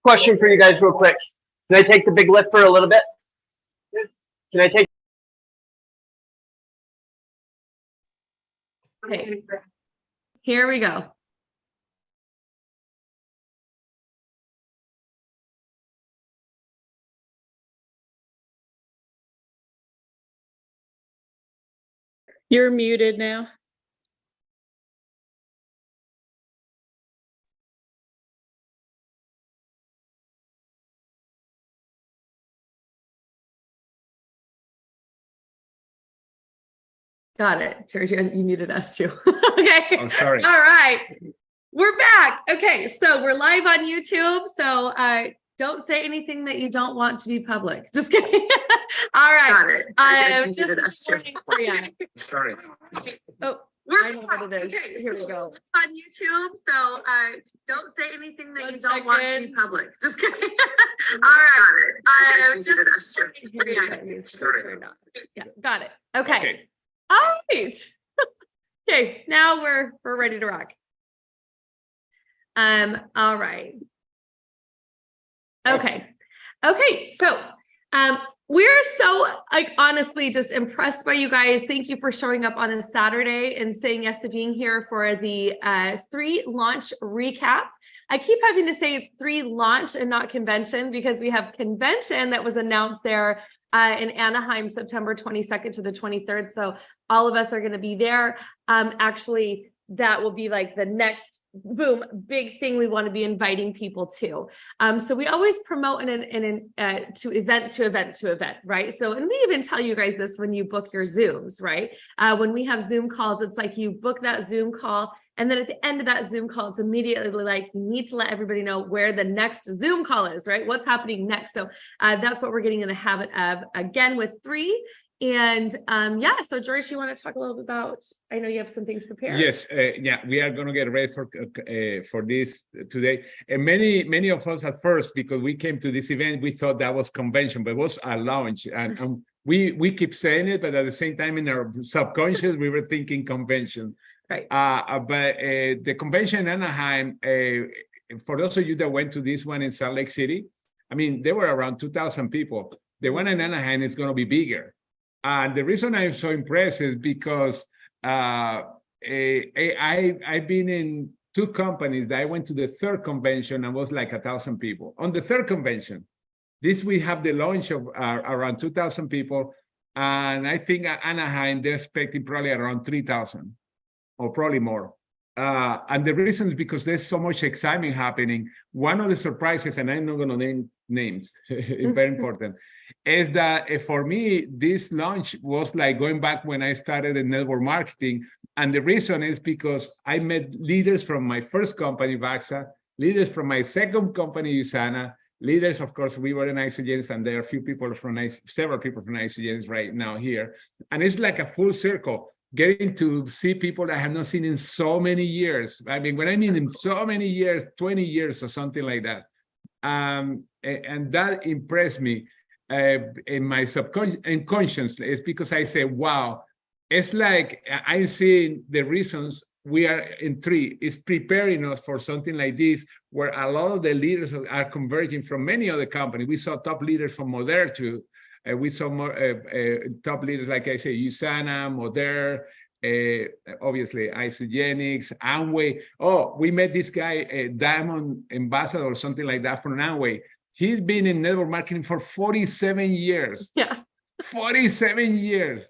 Question for you guys real quick. Can I take the big lift for a little bit? Can I take? Okay. Here we go. You're muted now. Got it. Sergio, you muted us too. Okay. I'm sorry. All right. We're back. Okay. So we're live on YouTube. So don't say anything that you don't want to be public. Just kidding. All right. I'm just warning for you. Sorry. Oh, We're I know what it is. okay, Here we so go. on YouTube, so don't say anything that you don't want to be public. Just kidding. All right. I'm just Sorry. Yeah, got it. Okay. Okay. All right. Okay, now we're ready to rock. All right. Okay. Okay, so we're so honestly just impressed by you guys. Thank you for showing up on a Saturday and saying yes to being here for the 3 launch recap. I keep having to say it's 3 launch and not convention because we have convention that was announced there in Anaheim, September 22nd to the 23rd. So all of us are going to be there. Actually, that will be like the next boom big thing we want to be inviting people to. So we always promote to event, right? So, and we even tell you guys this when you book your Zooms, right? When we have Zoom calls, it's like you book that Zoom call, and then at the end of that Zoom call, it's immediately like you need to let everybody know where the next Zoom call is, right? What's happening next? So that's what we're getting in the habit of again with 3. And yeah, so George, you want to talk a little bit about, I know you have some things prepared. Yes, yeah, we are going to get ready for this today. And many of us at first, because we came to this event, we thought that was convention, but it was a launch. And we keep saying it, but at the same time in our subconscious, we were thinking convention. Right. But the convention in Anaheim, for those of you that went to this one in Salt Lake City, I mean, there were around 2,000 people. The one in Anaheim is going to be bigger. And the reason I'm so impressed is because I've been in 2 companies that I went to the 3rd convention and was like 1,000 people. On the 3rd convention, we have the launch of around 2,000 people. And I think at Anaheim, they're expecting probably around 3,000 or probably more. And the reason is because there's so much excitement happening. One of the surprises, and I'm not going to name names, it's very important, is that for me, this launch was like going back when I started in network marketing. And the reason is because I met leaders from my first company, Vaxa, leaders from my second company, USANA, leaders, of course, we were in Isogenes, and there are several people from Isogenes right now here. And it's like a full circle, getting to see people that I have not seen in so many years. I mean, when I mean in so many years, 20 years or something like that. And that impressed me in my subconscious. It's because I say, wow, it's like I'm seeing the reasons we are in 3. It's preparing us for something like this, where a lot of the leaders are converging from many other companies. We saw top leaders from Modern too. We saw more top leaders, like I say, USANA, Modern, obviously Isagenix, Amway. Oh, we met this guy, Diamond Ambassador or something like that from Amway. He's been in network marketing for 47 years. Yeah. 47 years.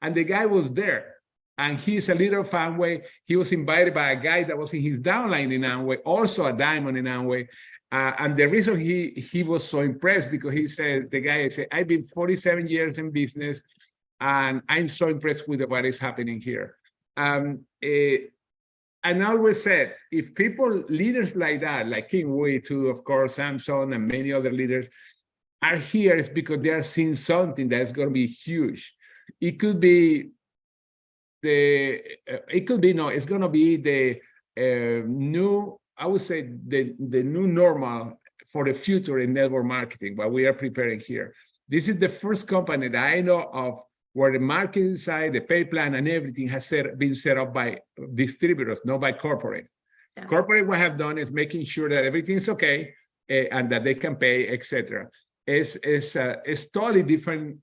And the guy was there. And he's a leader of Amway. He was invited by a guy that was in his downline in Amway, also a diamond in Amway. And the reason he was so impressed, because he said, the guy said, I've been 47 years in business, and I'm so impressed with what is happening here. And I always said, if people, leaders like that, like King Wei too, of course, Samson and many other leaders are here, it's because they are seeing something that's going to be huge. It could be it's going to be the new, I would say, the new normal for the future in network marketing, what we are preparing here. This is the first company that I know of where the marketing side, the pay plan and everything has been set up by distributors, not by corporate. Yeah. Corporate, what have done is making sure that everything's okay and that they can pay, etc. It's totally different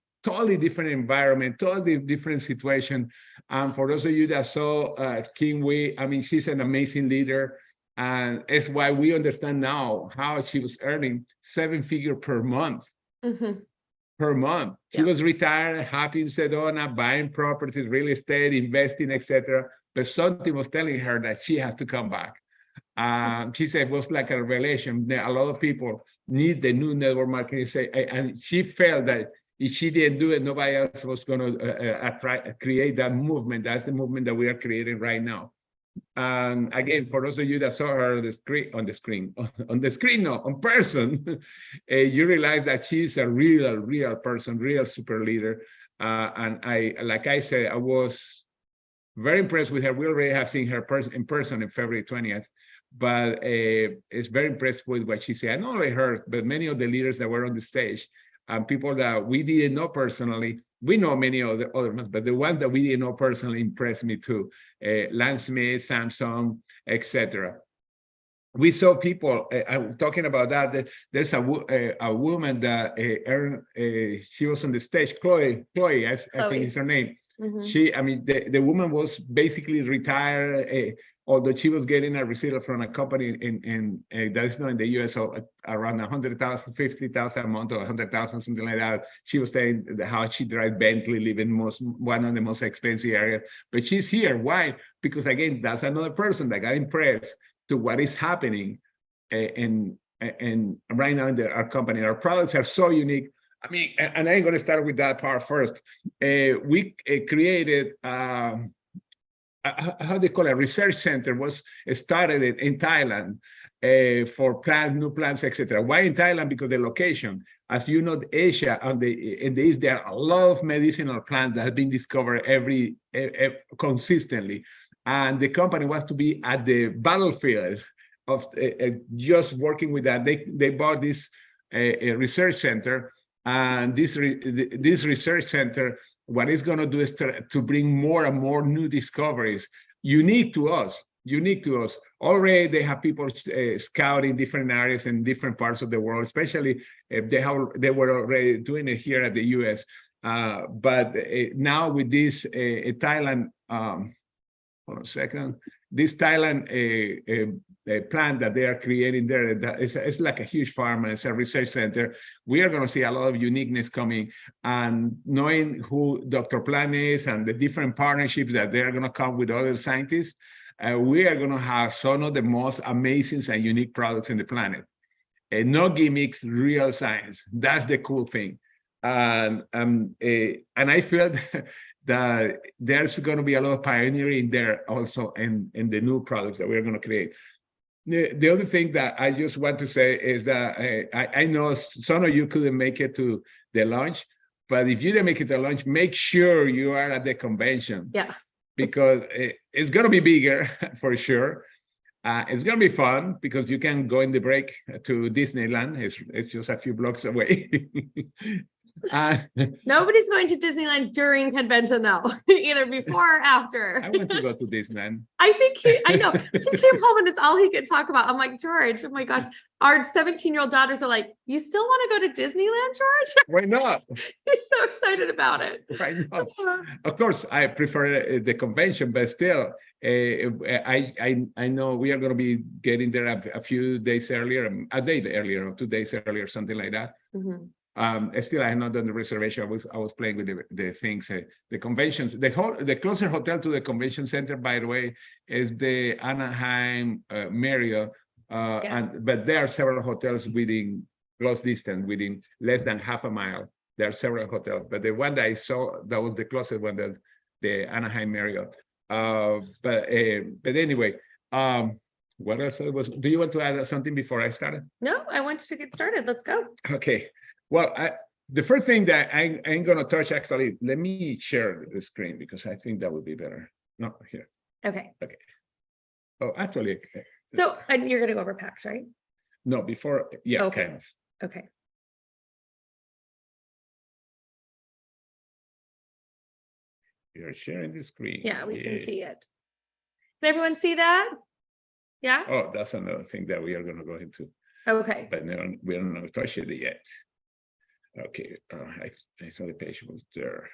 environment, totally different situation. For those of you that saw Kim Wee, I mean, she's an amazing leader. And it's why we understand now how she was earning 7-figure per month. Mhm. Per month. She Yeah. was retired, happy in Sedona, buying properties, real estate, investing, etc. But something was telling her that she had to come back. She said it was like a revelation. A lot of people need the new network marketing. And she felt that if she didn't do it, nobody else was going to create that movement. That's the movement that we are creating right now. And again, for those of you that saw her on person, you realize that she's a real person, real super leader. And like I said, I was very impressed with her. We already have seen her in person in February 20th, but it's very impressed with what she said. Not only her, but many of the leaders that were on the stage, and people that we didn't know personally. We know many of the other ones, but the ones that we didn't know personally impressed me too. Lance Smith, Samsung, etc. We saw people. I'm talking about that. There's a woman that she was on the stage. Chloe, I think is her name. Mhm. I mean, the woman was basically retired, although she was getting a receipt from a company that is not in the US, so around 100,000, 50,000 a month, or 100,000, something like that. She was saying how she drives Bentley, live in one of the most expensive areas. But she's here. Why? Because again, that's another person that got impressed to what is happening and right now in our company. Our products are so unique. I mean, and I'm going to start with that part first. We created, how do you call it? A research center was started in Thailand for new plants, etc. Why in Thailand? Because the location. As you know, Asia in the East, there are a lot of medicinal plants that have been discovered consistently. And the company wants to be at the battlefield of just working with that. They bought this research center. And this research center, what it's going to do is to bring more and more new discoveries, unique to us. Already, they have people scouting different areas in different parts of the world, especially if they were already doing it here at the US. But now with this Thailand, hold on a second. This Thailand plant that they are creating there, it's like a huge farm and it's a research center. We are going to see a lot of uniqueness coming, and knowing who Dr. Plan is and the different partnerships that they are going to come with other scientists, we are going to have some of the most amazing and unique products in the planet. No gimmicks, real science. That's the cool thing. And I feel that there's going to be a lot of pioneering there also in the new products that we're going to create. The other thing that I just want to say is that I know some of you couldn't make it to the launch, but if you didn't make it to lunch, make sure you are at the convention. Yeah. Because it's going to be bigger for sure. It's going to be fun because you can go in the break to Disneyland. It's just a few blocks away. Nobody's going to Disneyland during convention though, either before or after. I want to go to Disneyland. I think I know. He came home and it's all he could talk about. I'm like, George, oh my gosh. Our 17-year-old daughters are like, you still want to go to Disneyland, George? Why not? He's so excited about it. Why not? Of course, I prefer the convention, but still, I know we are going to be getting there a few days earlier, a day earlier, or 2 days earlier, something like that. Mm-hmm. Still, I have not done the reservation. I was playing with the things, the conventions. The closest hotel to the convention center, by the way, is the Anaheim Marriott. But there are several hotels within close distance, within less than half a mile. There are several hotels, but the one that I saw, that was the closest one, that the Anaheim Marriott. But anyway, what else was? Do you want to add something before I started? No, I want you to get started. Let's go. Okay. Well, the first thing that I'm going to touch, actually, let me share the screen because I think that would be better. No, here. Okay. Okay. Oh, actually. So, and you're going to go over packs, right? No, before. Yeah. Okay. Kind of. Okay. You're sharing the screen. Yeah, we can see it. Can everyone see that? Yeah. Oh, that's another thing that we are going to go into, Okay. but no, we don't know touch it yet. Okay, I saw the page was there.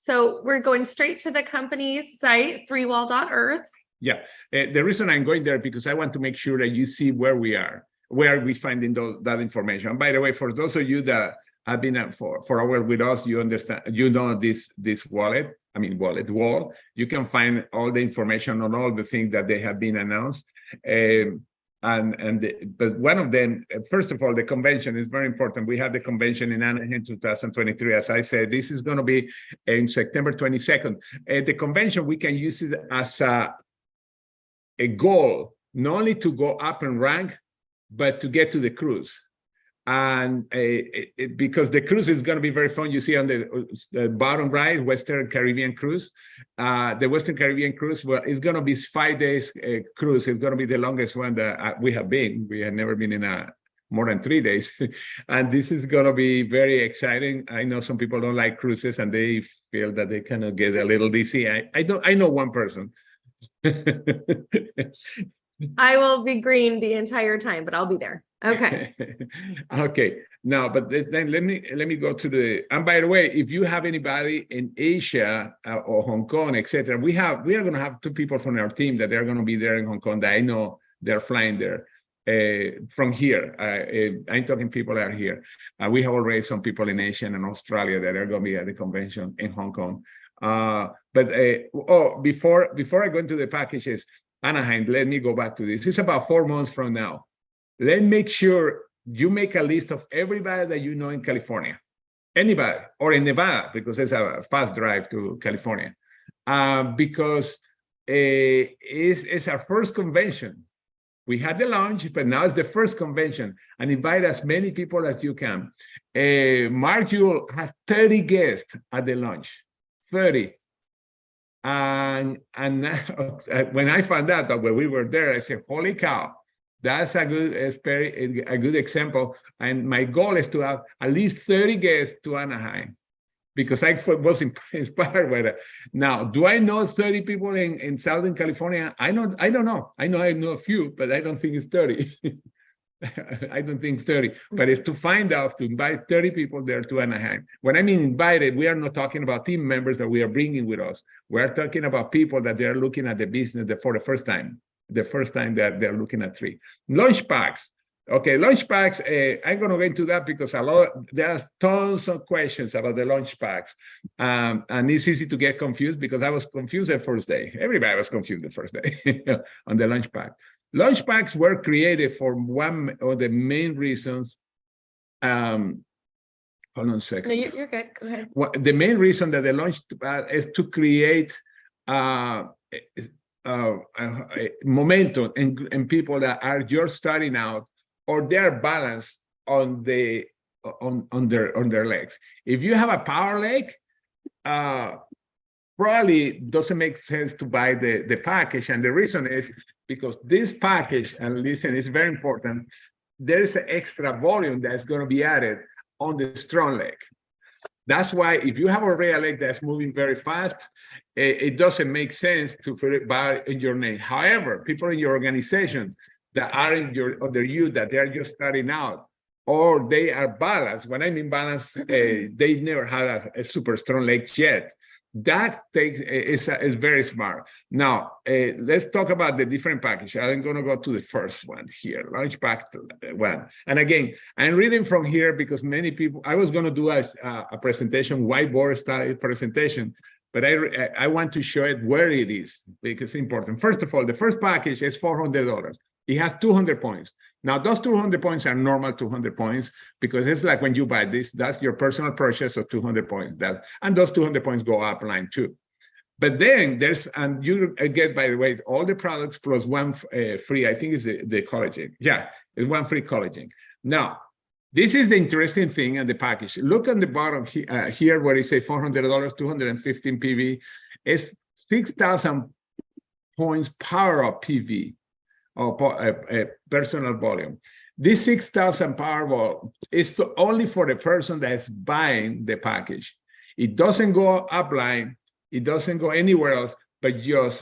So we're going straight to the company's site, 3wall.earth. Yeah, the reason I'm going there because I want to make sure that you see where we are, where we finding that information. And by the way, for those of you that have been for a while with us, you understand, you know this wallet wall. You can find all the information on all the things that they have been announced. But one of them, first of all, the convention is very important. We had the convention in Anaheim 2023. As I said, this is going to be in September 22nd. The convention, we can use it as a goal, not only to go up and rank, but to get to the cruise. And because the cruise is going to be very fun. You see on the bottom right, Western Caribbean cruise. The Western Caribbean cruise, well, it's going to be 5 days cruise. It's going to be the longest one that we have been. We have never been in more than 3 days. And this is going to be very exciting. I know some people don't like cruises and they feel that they kind of get a little dizzy. I know one person. I will be green the entire time, but I'll be there. Okay. Okay. Now, but then let me go to the. And by the way, if you have anybody in Asia or Hong Kong, etc., we are going to have 2 people from our team that they're going to be there in Hong Kong. That I know they're flying there from here. I'm talking people are here. We have already some people in Asia and Australia that are going to be at the convention in Hong Kong. Before I go into the packages. Anaheim, let me go back to this. It's about 4 months from now. Let's make sure you make a list of everybody that you know in California, anybody, or in Nevada, because it's a fast drive to California. Because it's our first convention. We had the launch, but now it's the first convention, and invite as many people as you can. Mark Jewell has 30 guests at the launch, 30. And when I found out that when we were there, I said, "Holy cow, that's a good example." And my goal is to have at least 30 guests to Anaheim, because I was inspired by that. Now, do I know 30 people in Southern California? I don't know. I know a few, but I don't think it's 30. I don't think 30, but it's to find out, to invite 30 people there to Anaheim. When I mean invited, we are not talking about team members that we are bringing with us. We're talking about people that they're looking at the business for the first time that they're looking at 3. Launch packs. Okay, launch packs, I'm going to go into that because there's tons of questions about the launch packs. And it's easy to get confused because I was confused the first day. Everybody was confused the first day on the launch pack. Launch packs were created for one of the main reasons. Hold on a second. No, you're good. Go ahead. The main reason that the launch is to create momentum in people that are just starting out, or they're balanced on their legs. If you have a power leg, probably doesn't make sense to buy the package. And the reason is because this package, and listen, it's very important, there is an extra volume that's going to be added on the strong leg. That's why if you have already a leg that's moving very fast, it doesn't make sense to put it by in your name. However, people in your organization that are under you, that they're just starting out, or they are balanced. When I mean balanced, they never had a super strong leg yet. That is very smart. Now, let's talk about the different package. I'm going to go to the first one here, launch pack 1. And again, I'm reading from here because many people, I was going to do a presentation, whiteboard style presentation, but I want to show it where it is because it's important. First of all, the first package is $400. It has 200 points. Now, those 200 points are normal 200 points because it's like when you buy this, that's your personal purchase of 200 points. And those 200 points go up line too. But then and you get, by the way, all the products plus one free, I think is the collagen. Yeah, it's one free collagen. Now, this is the interesting thing in the package. Look on the bottom here where it says $400, 215 PV. It's 6,000 points power of PV. Or personal volume. This 6,000 Powerball is only for the person that's buying the package. It doesn't go upline, it doesn't go anywhere else, but just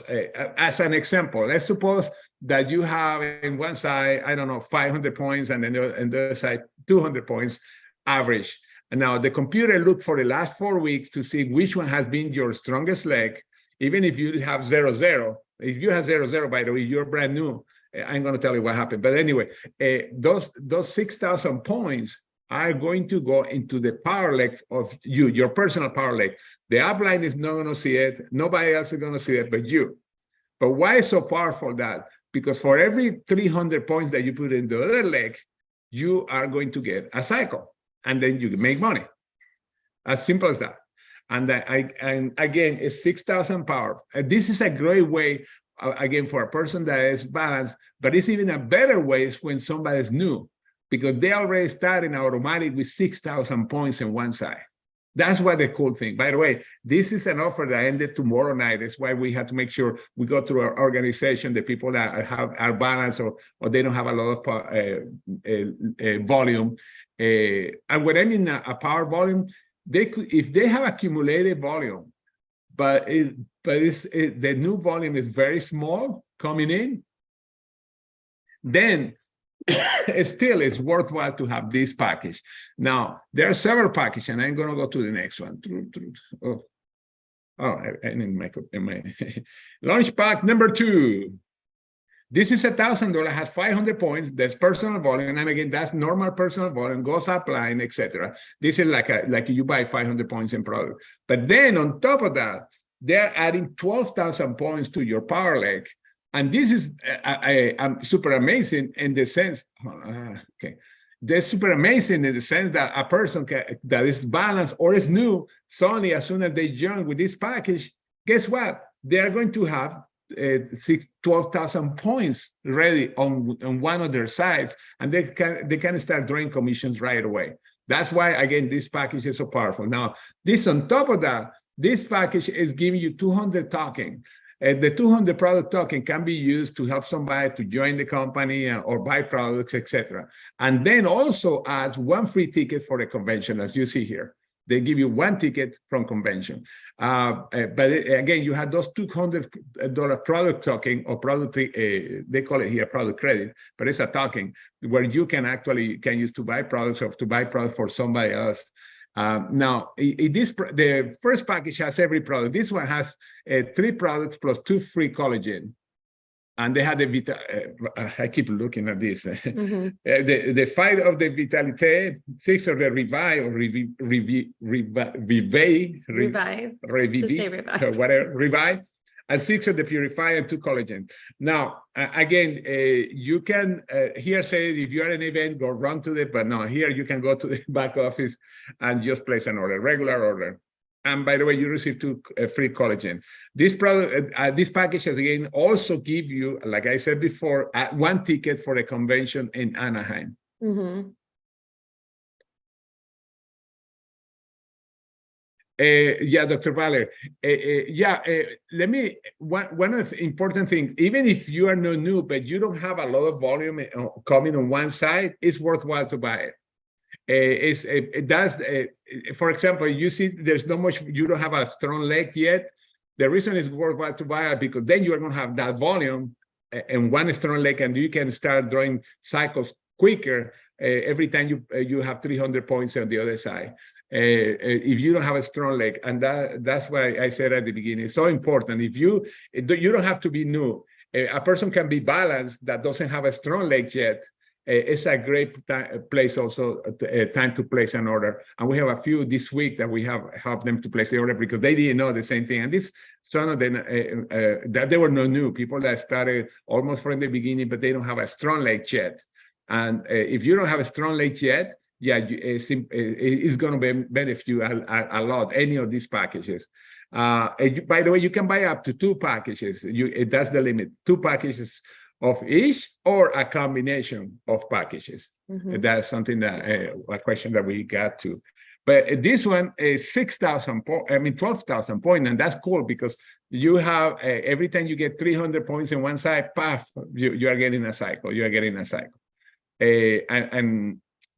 as an example, let's suppose that you have in one side, I don't know, 500 points, and then on the other side, 200 points average. And now the computer looked for the last 4 weeks to see which one has been your strongest leg, even if you have 0-0. If you have 0-0, by the way, you're brand new. I'm going to tell you what happened. But anyway, those 6,000 points are going to go into the power leg of you, your personal power leg. The upline is not going to see it. Nobody else is going to see it but you. But why is so powerful that? Because for every 300 points that you put in the other leg, you are going to get a cycle, and then you make money. As simple as that. And again, it's 6,000 power. And this is a great way, again, for a person that is balanced, but it's even a better way when somebody is new, because they already start in automatic with 6,000 points in one side. That's what the cool thing. By the way, this is an offer that ended tomorrow night. That's why we have to make sure we go through our organization, the people that are balanced or they don't have a lot of volume. And when I mean a power volume, they could, if they have accumulated volume, but the new volume is very small coming in, then still it's worthwhile to have this package. Now, there are several packages, and I'm going to go to the next one. I need my launch pack number 2. This is $1,000, has 500 points. That's personal volume, and again, that's normal personal volume, goes upline, etc. This is like you buy 500 points in product. But then on top of that, they're adding 12,000 points to your power leg. And this is super amazing in the sense, they're super amazing in the sense that a person that is balanced or is new, suddenly as soon as they join with this package, guess what? They are going to have 12,000 points ready on one of their sides, and they can start drawing commissions right away. That's why, again, this package is so powerful. Now, this on top of that, this package is giving you 200 token. The 200 product token can be used to help somebody to join the company or buy products, etc. And then also adds 1 free ticket for the convention, as you see here. They give you 1 ticket from convention. But again, you have those $200 product token or product, they call it here product credit, but it's a token where you can actually use to buy products or to buy products for somebody else. Now, the first package has every product. This one has 3 products plus 2 free collagen. And they had the I keep looking at this. The 5 of the Vitalite, 6 of the Revive, or Revive, and 6 of the Purify, and 2 collagen. Now, again, you can here say if you're at an event, go run to it, but no, here you can go to the back office and just place an order, regular order. And by the way, you receive 2 free collagen. This product, this package has again also give you, like I said before, 1 ticket for a convention in Anaheim. Yeah, Dr. Valer. Let me, one of the important things, even if you are not new, but you don't have a lot of volume coming on one side, it's worthwhile to buy it. It does, for example, you see there's not much, you don't have a strong leg yet. The reason it's worthwhile to buy it because then you're going to have that volume and 1 strong leg, and you can start drawing cycles quicker every time you have 300 points on the other side. If you don't have a strong leg, and that's why I said at the beginning, it's so important. If you don't have to be new. A person can be balanced that doesn't have a strong leg yet. It's a great place also, time to place an order. And we have a few this week that we have helped them to place the order because they didn't know the same thing. And this, some of them, that they were not new, people that started almost from the beginning, but they don't have a strong leg yet. And if you don't have a strong leg yet, yeah, it's going to benefit you a lot, any of these packages. By the way, you can buy up to 2 packages. That's the limit, 2 packages of each or a combination of packages. That's something that a question that we got to. But this one is 12,000 points, and that's cool because you have every time you get 300 points in one side, paf, you are getting a cycle. You are getting a cycle,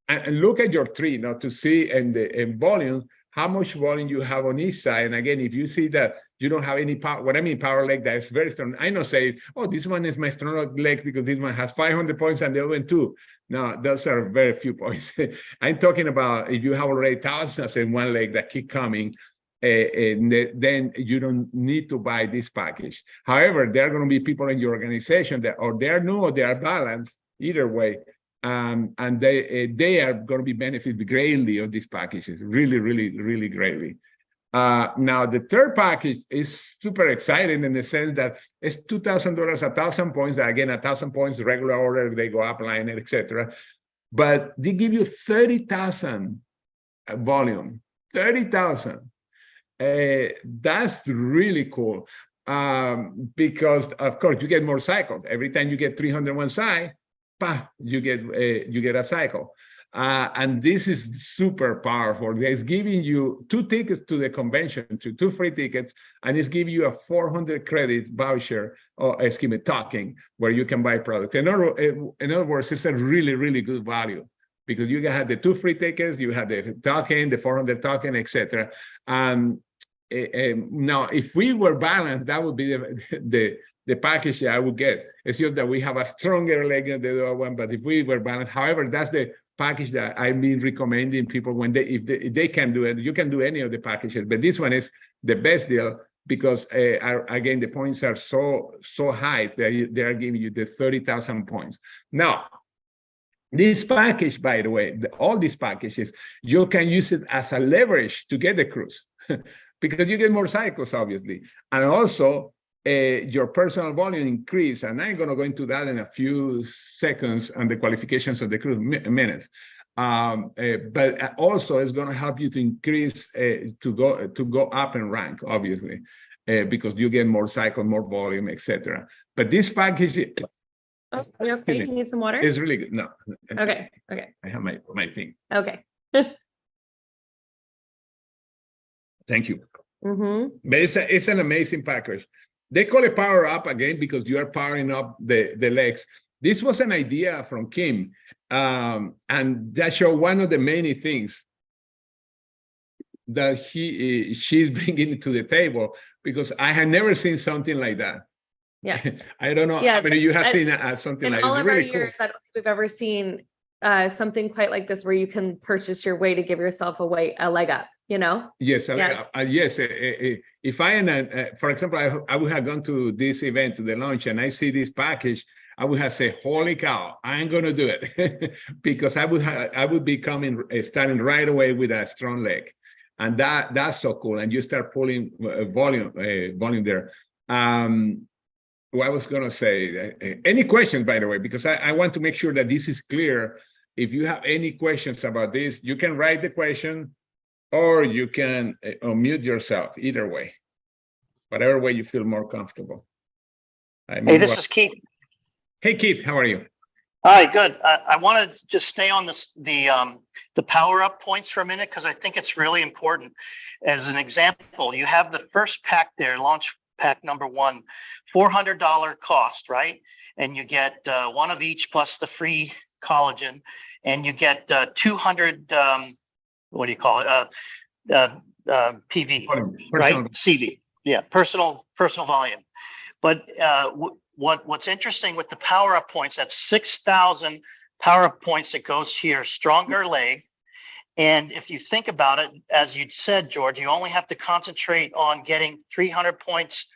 and look at your tree now to see in volume how much volume you have on each side. And again, if you see that you don't have any power. What I mean, power leg that is very strong. I know say, oh, this one is my strong leg because this one has 500 points and the other one too. No, those are very few points. I'm talking about if you have already thousands in one leg that keep coming, then you don't need to buy this package. However, there are going to be people in your organization that, or they're new or they are balanced, either way. And they are going to be benefited greatly of these packages, really, really, really greatly. Now, the third package is super exciting in the sense that it's $2,000, 1,000 points. That again, 1,000 points, regular order, they go up, line, etc. But they give you 30,000 volume, 30,000. That's really cool because, of course, you get more cycles. Every time you get 301 side, you get a cycle. And this is super powerful. It's giving you 2 tickets to the convention, 2 free tickets, and it's giving you a 400 credit voucher, or excuse me, token, where you can buy products. In other words, it's a really, really good value because you have the 2 free tickets, you have the token, the 400 token, etc. Now, if we were balanced, that would be the package that I would get. It's just that we have a stronger leg than the other one, but if we were balanced, however, that's the package that I've been recommending people when if they can do it, you can do any of the packages, but this one is the best deal because again, the points are so high that they are giving you the 30,000 points. Now, this package, by the way, all these packages, you can use it as a leverage to get the cruise because you get more cycles, obviously, and also your personal volume increase, and I'm going to go into that in a few seconds on the qualifications of the cruise minutes. But also it's going to help you to increase to go up in rank, obviously, because you get more cycle, more volume, etc. But this package, Oh, are you okay? You need some water? is really good. No, Okay. I have my thing. Okay. Thank you. Mm-hmm. But it's an amazing package. They call it power up again because you are powering up the legs. This was an idea from Kim, and that showed one of the many things that she's bringing to the table because I had never seen something like that. Yeah. I don't know how many you have seen something like in all this. of Really our cool. years, I don't think we've ever seen something quite like this where you can purchase your way to give yourself a leg up, you know? Yes, Yeah. yes. If I for example, I would have gone to this event, to the launch, and I see this package, I would have said, "Holy cow, I'm going to do it," because I would be starting right away with a strong leg, and that's so cool. And you start pulling volume there. What I was going to say, any questions, by the way, because I want to make sure that this is clear. If you have any questions about this, you can write the question or you can unmute yourself, either way, whatever way you feel more comfortable. Hey, this is Keith. Hey, Keith, how are you? Hi, good. I want to just stay on the power up points for a minute because I think it's really important. As an example, you have the first pack there, launch pack number 1, $400 cost, right? And you get 1 of each plus the free collagen, and you get 200. What do you call it? PV, right? CV, yeah, personal volume. But what's interesting with the power up points, that's 6,000 power up points that goes to your stronger leg. And if you think about it, as you said, George, you only have to concentrate on getting 300 points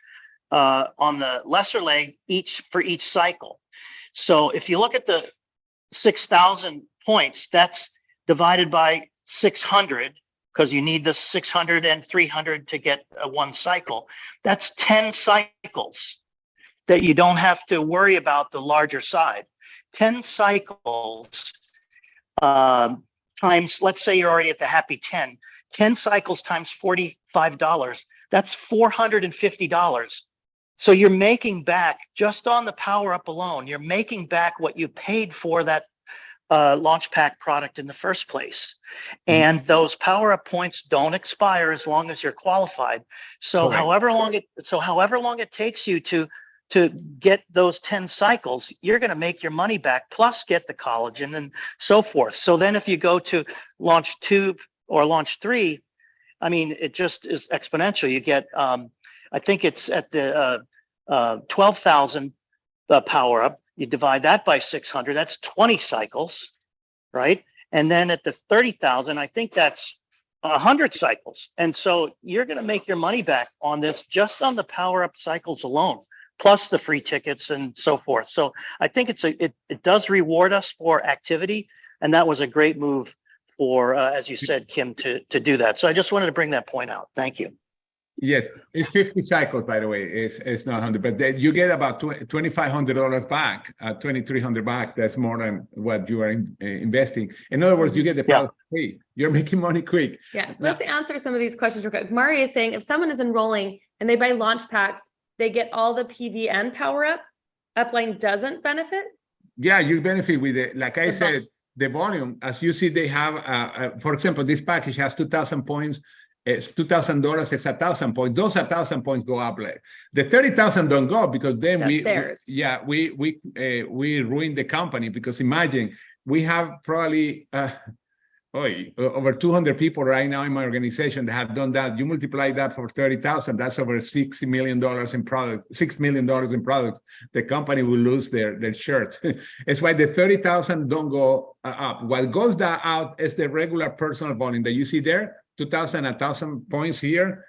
on the lesser leg for each cycle. So if you look at the 6,000 points, that's divided by 600, because you need the 600 and 300 to get one cycle. That's 10 cycles that you don't have to worry about the larger side. 10 cycles times, let's say you're already at the happy 10 cycles times $45, that's $450. So you're making back, just on the power up alone, you're making back what you paid for that launch pack product in the first place. And those power up points don't expire as long as you're qualified. So Correct. however long it takes you to get those 10 cycles, you're going to make your money back, plus get the collagen and so forth. So then if you go to launch 2 or launch 3, I mean, it just is exponential. You get I think it's at the 12,000 power up. You divide that by 600, that's 20 cycles, right? And then at the 30,000, I think that's 100 cycles. And so you're going to make your money back on this just on the power up cycles alone, plus the free tickets and so forth. So I think it does reward us for activity. And that was a great move for, as you said, Kim, to do that. So I just wanted to bring that point out. Thank you. Yes, it's 50 cycles, by the way. It's not 100, but then you get about $2,500 back, $2,300 back. That's more than what you are investing. In other words, you get the product free. You're making money quick. Yeah, let's answer some of these questions real quick. Mari is saying if someone is enrolling and they buy launch packs, they get all the PV and power up. Upline doesn't benefit. Yeah, you benefit with it. Like I said, the volume, as you see, they have, for example, this package has 2,000 points. It's $2,000. It's 1,000 points. Those 1,000 points go up. Like the 30,000 don't go because then we ruin the company. Because imagine we have probably over 200 people right now in my organization that have done that. You multiply that for 30,000. That's over $60 million in product. $6 million in products. The company will lose their shirt. It's why the 30,000 don't go up. What goes out is the regular personal volume that you see there. 2,000, 1,000 points here,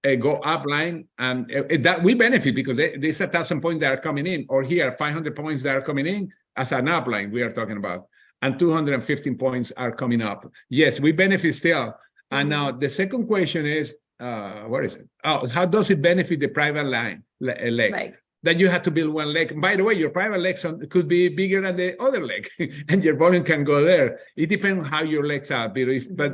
go upline, and that we benefit because these 1,000 points that are coming in, or here 500 points that are coming in as an upline we are talking about, and 215 points are coming up. Yes, we benefit still. And now the second question is, what is it? Oh, how does it benefit the private leg? That you have to build one leg. By the way, your private leg could be bigger than the other leg, and your volume can go there. It depends on how your legs are. But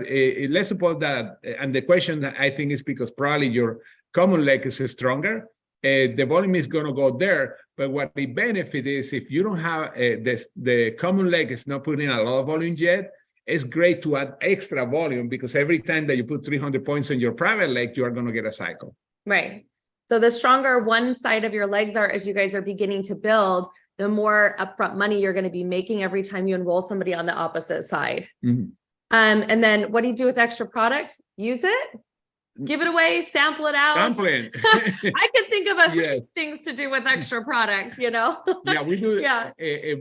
let's suppose that, and the question I think is because probably your common leg is stronger, the volume is going to go there. But what the benefit is, if you don't have the common leg is not putting a lot of volume yet, it's great to add extra volume because every time that you put 300 points on your private leg, you are going to get a cycle. Right. So the stronger one side of your legs are as you guys are beginning to build, the more upfront money you're going to be making every time you enroll somebody on the opposite side. Mm-hmm. And then what do you do with extra product? Use it, give it away, sample it out. Sampling. I can think of things to do with extra product, you know? Yeah, we do. Yeah.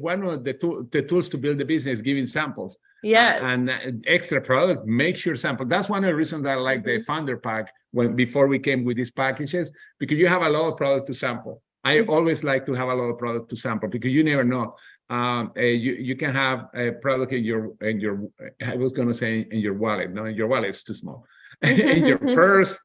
One of the tools to build the business, giving samples. Yes. And extra product, make sure sample. That's one of the reasons that I like the Founder Pack before we came with these packages, because you have a lot of product to sample. I always like to have a lot of product to sample because you never know. You can have a product in your I was going to say in your wallet. No, your wallet is too small. In your purse,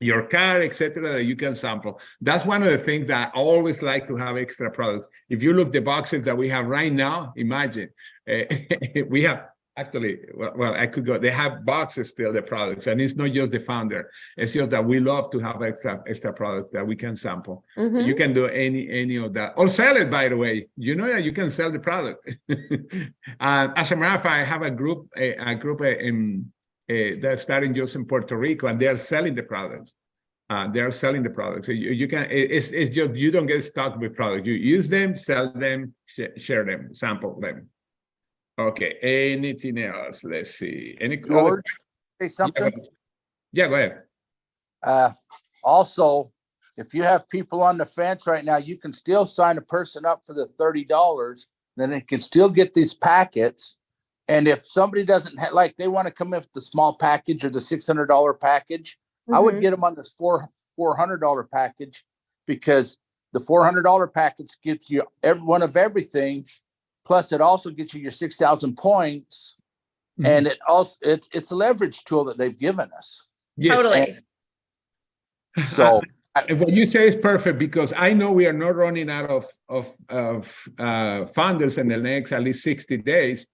your car, etc., that you can sample. That's one of the things that I always like to have extra products. If you look the boxes that we have right now, imagine we have actually, well, I could go, they have boxes still, the products, and it's not just the Founder. It's just that we love to have extra products that we can sample. Mm-hmm. You can do any of that, or sell it, by the way. You know that you can sell the product. As a matter of fact, I have a group they're starting just in Puerto Rico, and they're selling the products. They're selling the products. So you can. It's just you don't get stuck with products. You use them, sell them, share them, sample them. Okay. Anything else? Let's see. Any George, say something. Yeah, go ahead. Also, if you have people on the fence right now, you can still sign a person up for the $30. Then it can still get these packets. And if somebody doesn't like, they want to come in with the small package or the $600 package, I would get them on this $400 package, because the $400 package gets you one of everything. Plus, it also gets you your 6,000 points, and it's a leverage tool that they've given us. Yes. Totally. And so what you say is perfect, because I know we are not running out of founders in the next at least 60 days.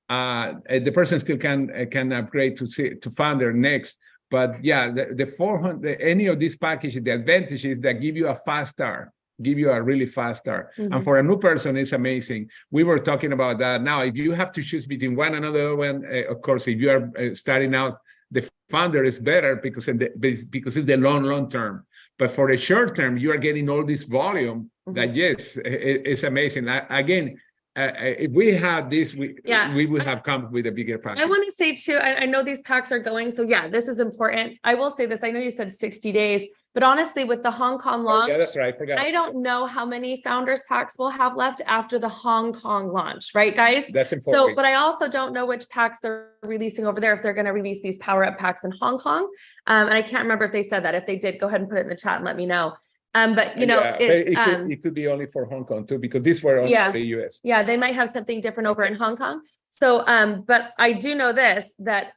The person still can upgrade to founder next. But yeah, the 400, any of these packages, the advantage is that give you a fast start, give you a really fast start. Mm-hmm. And for a new person, it's amazing. We were talking about that. Now, if you have to choose between one and another one, of course, if you are starting out, the founder is better because it's the long term. But for the short term, you are getting all this volume that, yes, it's amazing. Again, if we had this, we would have come with a bigger package. I want to say too, I know these packs are going, so yeah, this is important. I will say this, I know you said 60 days, But honestly, with the Hong Kong launch, Yeah, that's right. I forgot. I don't know how many founders packs we'll have left after the Hong Kong launch, right, guys? That's in 4 So, weeks. but I also don't know which packs they're releasing over there, if they're going to release these power up packs in Hong Kong. And I can't remember if they said that. If they did, go ahead and put it in the chat and let me know. But you know, Yeah, it's, it could be only for Hong Kong too, because these were only Yeah. for the US. yeah, they might have something different over in Hong Kong. So, but I do know this, that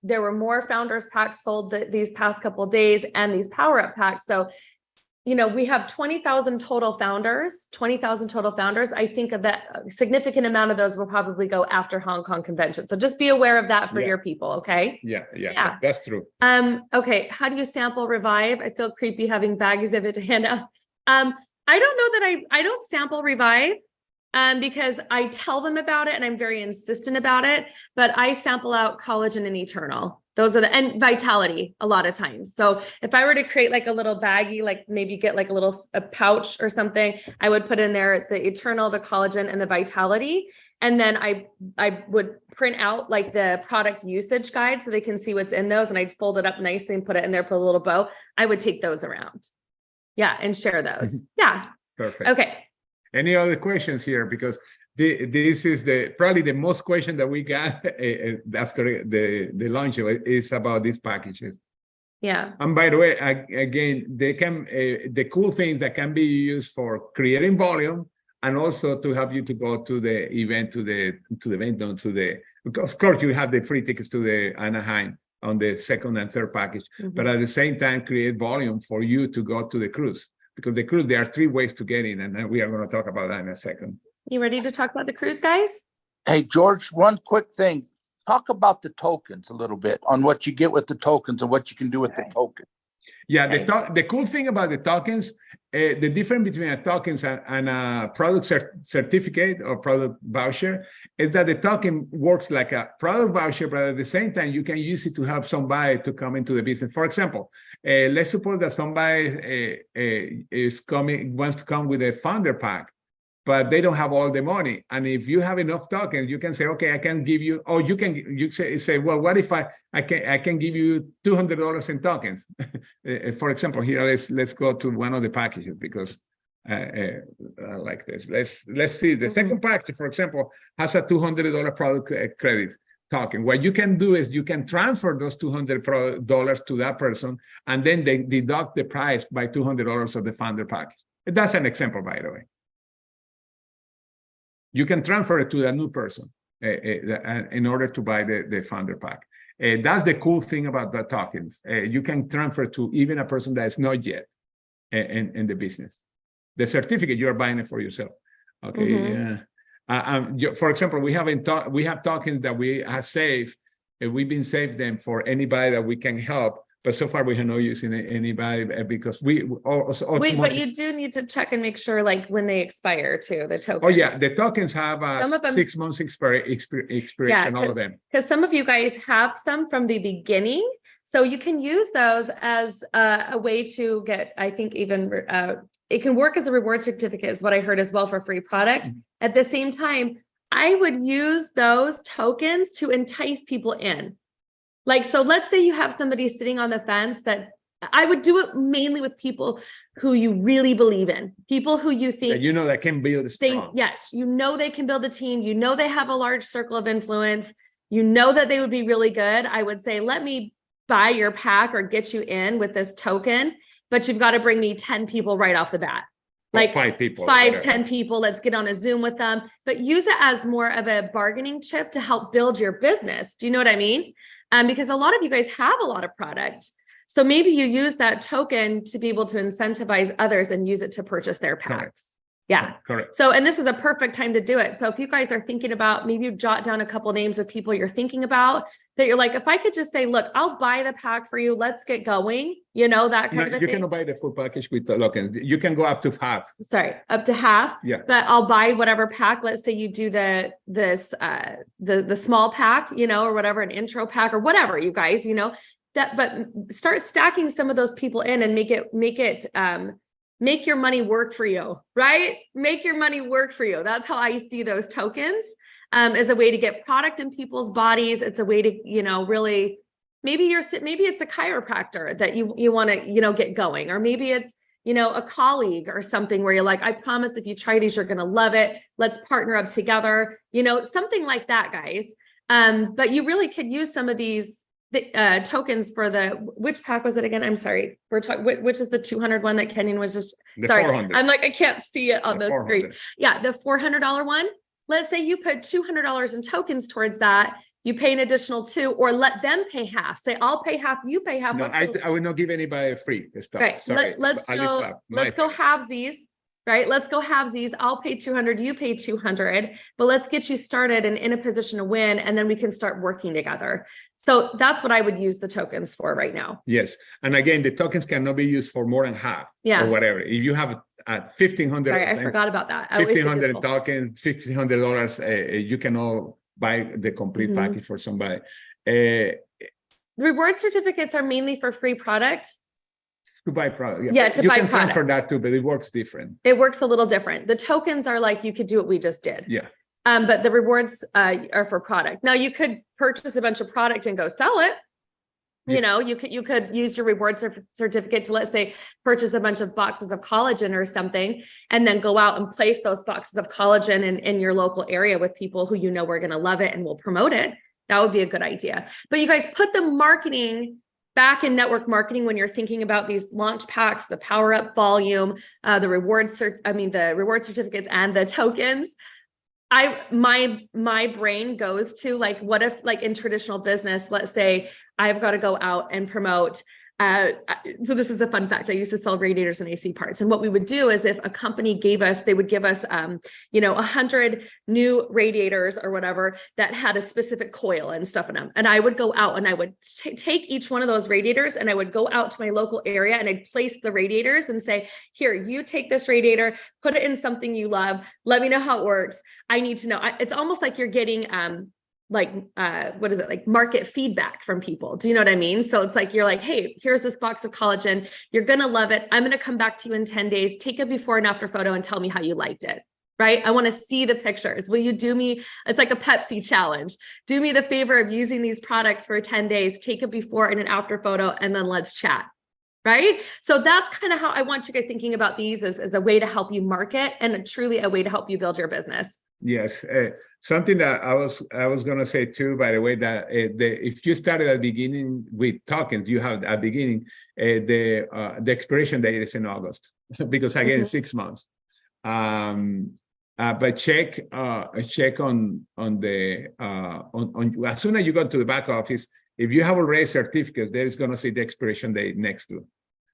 there were more founders packs sold these past couple of days and these power up packs. So, you know, we have 20,000 total founders, 20,000 total founders. I think of that a significant amount of those will probably go after Hong Kong convention. So just be aware of that for Yeah. your people. Okay. Yeah, that's true. Okay. How do you sample Revive? I feel creepy having baggies of it to hand out. I don't know that I don't sample Revive. Because I tell them about it and I'm very insistent about it, but I sample out Collagen and Eternal. Those are and Vitality a lot of times. So if I were to create like a little baggie, like maybe get like a pouch or something, I would put in there the Eternal, the Collagen, and the Vitality. And then I would print out like the product usage guide so they can see what's in those, and I'd fold it up nicely and put it in there, put a little bow. I would take those around. Yeah, and share those. Yeah. Perfect. Okay. Any other questions here? Because this is probably the most question that we got after the launch is about these packages. Yeah. And by the way, again, they can the cool things that can be used for creating volume and also to help you to go to the event, of course, you have the free tickets to the Anaheim on the second and third package, but at the same time, create volume for you to go to the cruise. Because the cruise, there are 3 ways to get in, and then we are going to talk about that in a second. You ready to talk about the cruise, guys? Hey, George, one quick thing. Talk about the tokens a little bit on what you get with the tokens and what you can do with the tokens. Yeah, Okay. the cool thing about the tokens, the difference between a tokens and a product certificate or product voucher is that the token works like a product voucher, but at the same time, you can use it to help somebody to come into the business. For example, let's suppose that somebody wants to come with a founder pack, but they don't have all the money. And if you have enough tokens, you can say, okay, I can give you, or you say, well, what if I can give you $200 in tokens? For example, here, let's go to one of the packages because like this. Let's see. The second package, for example, has a $200 product credit token. What you can do is you can transfer those $200 to that person, and then they deduct the price by $200 of the founder package. That's an example, by the way. You can transfer it to the new person in order to buy the founder pack. That's the cool thing about the tokens. You can transfer to even a person that is not yet in the business. The certificate, you are buying it for yourself. Okay. For example, we have tokens that we have saved, and we've been saved them for anybody that we can help. But so far, we have no use in anybody because we also. Wait, but you do need to check and make sure, like when they expire too, the tokens. Oh yeah, the tokens have Some of them- 6 months expiration. All of them. Because some of you guys have some from the beginning, so you can use those as a way to get. I think even it can work as a reward certificate, is what I heard as well for free product. At the same time, I would use those tokens to entice people in. Like, so let's say you have somebody sitting on the fence, that I would do it mainly with people who you really believe in, people who you think, You know that can build strong. yes, you know, they can build a team, you know, they have a large circle of influence, you know, that they would be really good. I would say, let me buy your pack or get you in with this token, but you've got to bring me 10 people right off the bat. Or Like 5 people. 5, whatever. 10 people, let's get on a Zoom with them, but use it as more of a bargaining chip to help build your business. Do you know what I mean? Because a lot of you guys have a lot of product. So maybe you use that token to be able to incentivize others and use it to purchase their packs. Correct. Yeah. Correct. So, and this is a perfect time to do it. So if you guys are thinking about, maybe you jot down a couple names of people you're thinking about that you're like, if I could just say, look, I'll buy the pack for you, let's get going, you know, that kind No, of a you thing. cannot buy the full package with the tokens. You can go up to half. Sorry, up to half. Yeah. But I'll buy whatever pack. Let's say you do the small pack, you know, or whatever, an intro pack or whatever, you guys, you know, that, but start stacking some of those people in and make your money work for you, right? Make your money work for you. That's how I see those tokens, as a way to get product in people's bodies. It's a way to, you know, really maybe it's a chiropractor that you want to, get going, or maybe it's, a colleague or something where you're like, I promise if you try these, you're going to love it. Let's partner up together, something like that, guys. But you really could use some of these tokens for which pack was it again? I'm sorry. We're talking, which is the 200 one that Kenyon was just, The sorry. 400. I'm like, I can't see it on the screen. 400. Yeah. The $400 one. Let's say you put $200 in tokens towards that. You pay an additional $2, or let them pay half. Say, I'll pay half, you pay half. No, I would not give anybody free stuff. Right. Sorry. Let's At least go. not my Let's go pay. halvesies. Right. Let's go halvesies. I'll pay 200. You pay 200. But let's get you started and in a position to win, and then we can start working together. So that's what I would use the tokens for right now. Yes, and again, the tokens cannot be used for more than half. Yeah. Or whatever. If you have 1,500. Sorry, I forgot about that. I always think 1,500 it's- tokens, $1,500. You cannot buy the complete Mhm. package for somebody. Reward certificates are mainly for free product. To buy product. Yeah, to you buy can transfer product. that too, but it works different. It works a little different. The tokens are like, you could do what we just did. Yeah. But the rewards are for product. Now you could purchase a bunch of product and go sell it. Yeah. You could use your reward certificate to, let's say, purchase a bunch of boxes of collagen or something, and then go out and place those boxes of collagen in your local area with people who are going to love it and will promote it. That would be a good idea. But you guys put the marketing back in network marketing when you're thinking about these launch packs, the power up volume, the reward certificates and the tokens. My brain goes to like, what if like in traditional business, let's say I've got to go out and promote. So this is a fun fact. I used to sell radiators and AC parts. And what we would do is if a company they would give us, 100 new radiators or whatever that had a specific coil and stuff in them. And I would go out and I would take each one of those radiators and I would go out to my local area and I'd place the radiators and say, here, you take this radiator, put it in something you love. Let me know how it works. I need to know. It's almost like you're getting, like market feedback from people. Do you know what I mean? So it's like, you're like, hey, here's this box of collagen. You're going to love it. I'm going to come back to you in 10 days, take a before and after photo and tell me how you liked it. Right? I want to see the pictures. Will you do me? It's like a Pepsi challenge. Do me the favor of using these products for 10 days, take a before and an after photo, and then let's chat. Right? So that's kind of how I want you guys thinking about these as a way to help you market and truly a way to help you build your business. Yes, something that I was going to say too, by the way, that if you started at the beginning with tokens, you have at the beginning the expiration date is in August because again, it's 6 months. But check on as soon as you go to the back office, if you have already certificates, there is going to say the expiration date next to it.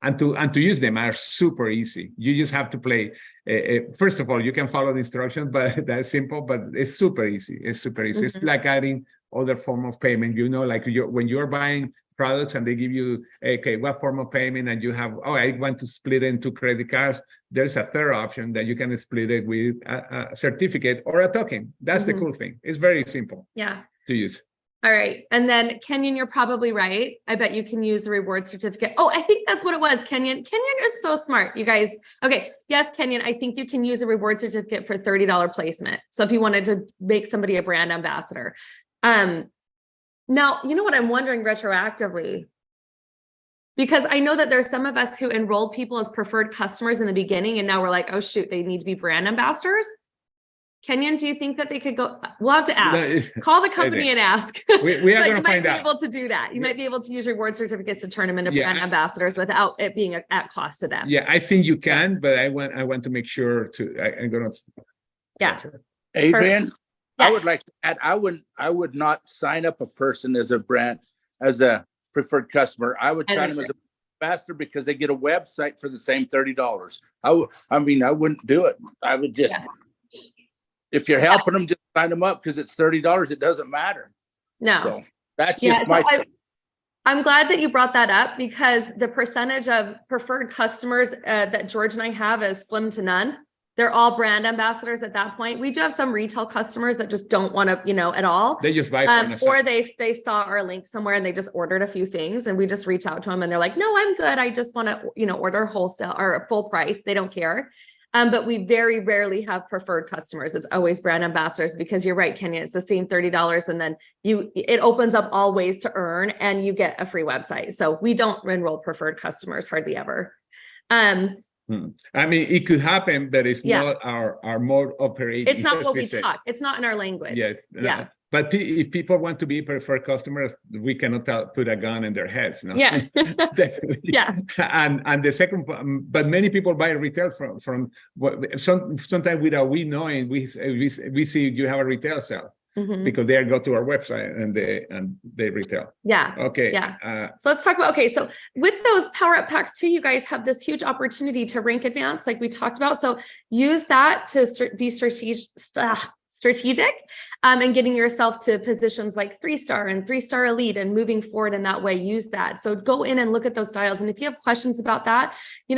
And to use them are super easy. You just have to play. First of all, you can follow the instructions, but that's simple. But it's super easy. It's super easy. It's like adding other form of payment. Like when you're buying products and they give you, okay, what form of payment, and you have, I want to split it into credit cards. There's a third option that you can split it with a certificate or a token. That's the cool thing. It's very simple. Yeah. To use. All right. And then Kenyon, you're probably right. I bet you can use a reward certificate. Oh, I think that's what it was. Kenyon is so smart, you guys. Okay. Yes, Kenyon, I think you can use a reward certificate for $30 placement. So if you wanted to make somebody a brand ambassador. Now, you know what I'm wondering retroactively? Because I know that there's some of us who enrolled people as preferred customers in the beginning, and now we're like, oh shoot, they need to be brand ambassadors. Kenyon, do you think that they could go? We'll have to ask. Call the company and ask. We are But going you to might find be out. able to do that. You might be able to use reward certificates to turn them into Yeah. brand ambassadors without it being at cost to them. Yeah, I think you can, but I want to make sure I'm going to. Yeah. Adrian, I Yes. would like to add, I would not sign up a person as a preferred customer. I would sign them as a ambassador because they get a website for the same $30. I wouldn't do it. I would just, if you're helping them, just sign them up because it's $30. It doesn't matter. No. So that's Yeah, just so my. I'm glad that you brought that up because the percentage of preferred customers that George and I have is slim to none. They're all brand ambassadors at that point. We do have some retail customers that just don't want to, at all. They just buy from us. Or they saw our link somewhere and they just ordered a few things and we just reach out to them and they're like, no, I'm good. I just want to, order wholesale or full price. They don't care. But we very rarely have preferred customers. It's always brand ambassadors, because you're right, Kenya, it's the same $30, and then it opens up all ways to earn, and you get a free website. So we don't enroll preferred customers hardly ever. I mean, it could happen, but it's Yeah. not our mode operating. It's not as what we say. talk. It's not in our language. Yeah. Yeah. But if people want to be preferred customers, we cannot put a gun in their heads. No? Yeah. Definitely. Yeah. And the second, but many people buy retail from sometimes without we knowing, we see you have a retail sale Mhm. because they go to our website and they retail. Yeah. Okay. Yeah. So let's talk about, okay, so with those Power Up packs too, you guys have this huge opportunity to rank advance, like we talked about. So use that to be strategic and getting yourself to positions like 3-star and 3-star elite, and moving forward in that way. Use that. So go in and look at those dials. And if you have questions about that,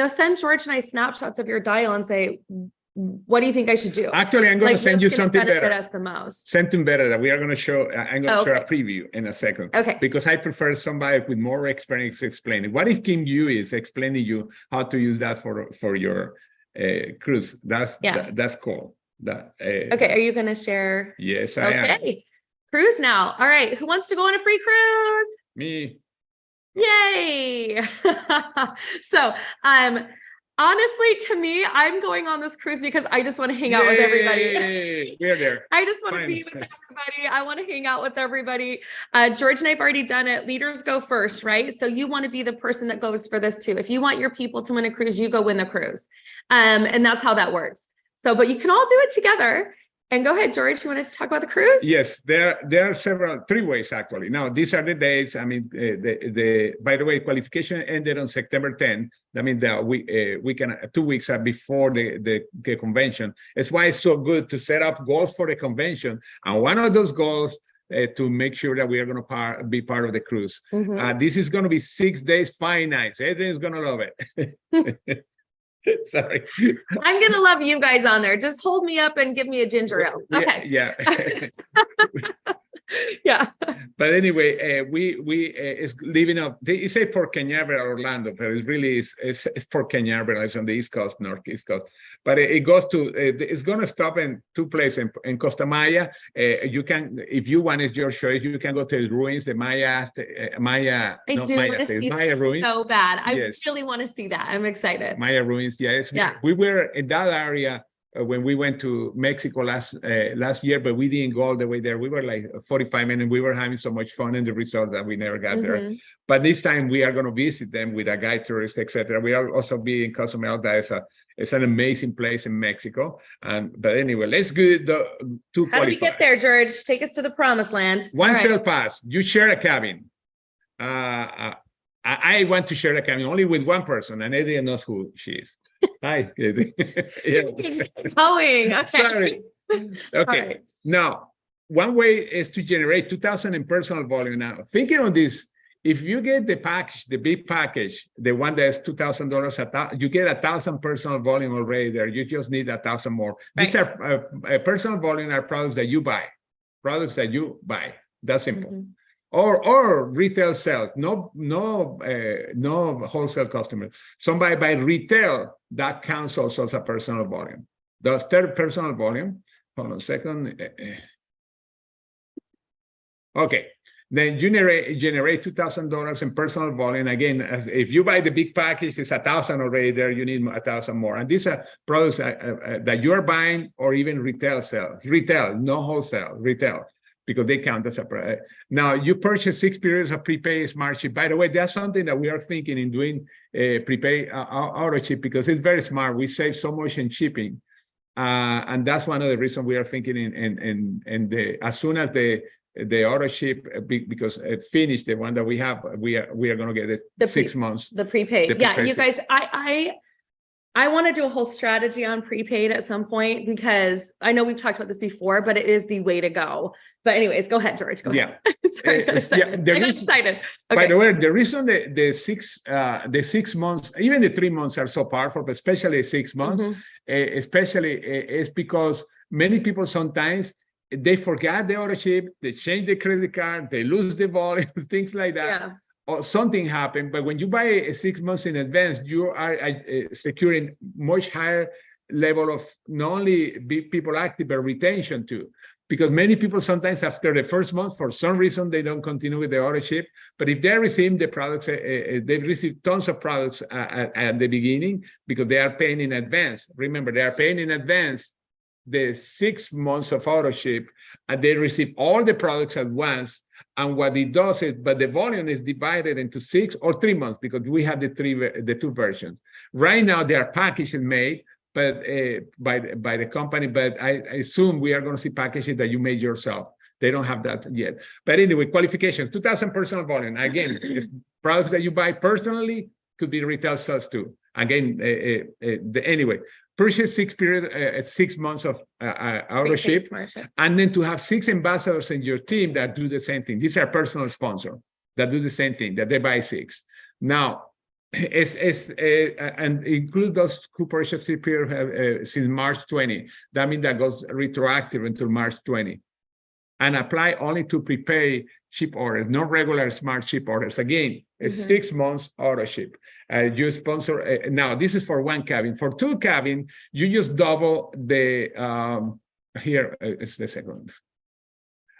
send George and I snapshots of your dial and say, what do you think I should do? Actually, I'm going to send you what's gonna something benefit better. us the most. Something better that we are going to show. I'm going to show a Okay. preview in a second. Okay. Because I prefer somebody with more experience explaining. What if Kim Yu is explaining you how to use that for your cruise? That's cool. Okay. Are you going to share? Yes, I am. Okay. Cruise now. All right. Who wants to go on a free cruise? Me. Yay. So, honestly, to me, I'm going on this cruise because I just want to hang out with everybody. Yay! We're there. I just want to Fine. be with everybody. I want to hang out with everybody. George and I've already done it. Leaders go first, right? So you want to be the person that goes for this too. If you want your people to win a cruise, you go win the cruise. And that's how that works. So, but you can all do it together. And go ahead, George, you want to talk about the cruise? Yes, there are 3 ways actually. Now, these are the dates. I mean, by the way, qualification ended on September 10th. I mean, we can 2 weeks before the convention. It's why it's so good to set up goals for the convention. And one of those goals to make sure that we are going to be part of the cruise. Mhm. This is going to be 6 days, 5 nights. Adrian's going to love it. Sorry. I'm going to love you guys on there. Just hold me up and give me a ginger ale. Okay. Yeah. Yeah. But anyway, we is leaving up. They say Port Canaveral, Orlando, but it really is Port Canaveral. It's on the East Coast, Northeast Coast. But it goes to. It's going to stop in 2 places in Costa Maya. You can, if you want, it's your choice. You can go to the ruins, the Maya. I do want to see Maya ruins. so bad. I Yes. really want to see that. I'm excited. Maya ruins. Yes. Yeah. We were in that area when we went to Mexico last year, but we didn't go all the way there. We were like 45 minutes. We were having so much fun in the resort that we never got there. Mhm. But this time we are going to visit them with a guide tourist, etc. We are also be in Cozumel. That it's an amazing place in Mexico. But anyway, let's go to How do we qualify. get there, George? Take us to the promised land. One All right. cell pass. You share a cabin. I want to share a cabin only with one person, and Adrian knows who she is. Hi, Adrian. Yeah, Going. Okay. sorry. Okay. right. Now, one way is to generate 2,000 in personal volume. Now, thinking on this, if you get the package, the big package, the one that's $2,000, you get 1,000 personal volume already there. You just need 1,000 more. These are personal volume are products that you buy. That's simple. Mhm. Or retail sales, no wholesale customers. Somebody buy retail, that counts also as a personal volume. The third personal volume, hold on a second. Okay, then generate $2,000 in personal volume. Again, if you buy the big package, it's 1,000 already there, you need 1,000 more. And these are products that you are buying, or even retail sales. Retail, no wholesale, retail, because they count as a now you purchase 6 periods of prepaid smart ship. By the way, that's something that we are thinking in doing prepaid auto ship, because it's very smart. We save so much in shipping, and that's one of the reasons we are thinking as soon as the auto ship, because it finished, the one that we have, we are going to get it The 6 months. The prepaid. The Yeah, prepaid you guys, I want to do a whole strategy on prepaid at some point, because I know we've talked about this before, but it is the way to go. But anyways, go ahead, George. Go ahead. Sorry, I got excited. the I got reason- excited. By Okay. the way, the reason the 6 months, even the 3 months are so powerful, but especially 6 months, Mhm. especially is because many people sometimes they forget the auto ship, they change the credit card, they lose the volume, things like that. Yeah. Or something happened. But when you buy 6 months in advance, you are securing much higher level of not only be people active, but retention too. Because many people sometimes after the first month, for some reason, they don't continue with the auto ship. But if they receive the products, they receive tons of products at the beginning because they are paying in advance. Remember, they are paying in advance the 6 months of auto ship, and they receive all the products at once. And what it does is, but the volume is divided into 6 or 3 months because we have the two versions. Right now, they are packaged and made, but by the company. But I assume we are going to see packages that you made yourself. They don't have that yet. But anyway, qualification: 2,000 personal volume. Again, it's products that you buy personally, could be retail sales too. Again, anyway. Purchase 6 months of auto ship, and then to have 6 ambassadors in your team that do the same thing. These are personal sponsors that do the same thing, that they buy 6. Now, and include those who purchase 6 period since March 20. That means that goes retroactive until March 20. And apply only to prepay ship orders, not regular smart ship orders. Again, it's 6 months auto ship. You sponsor, now this is for 1 cabin. For 2 cabin, you just double the, here is the second one.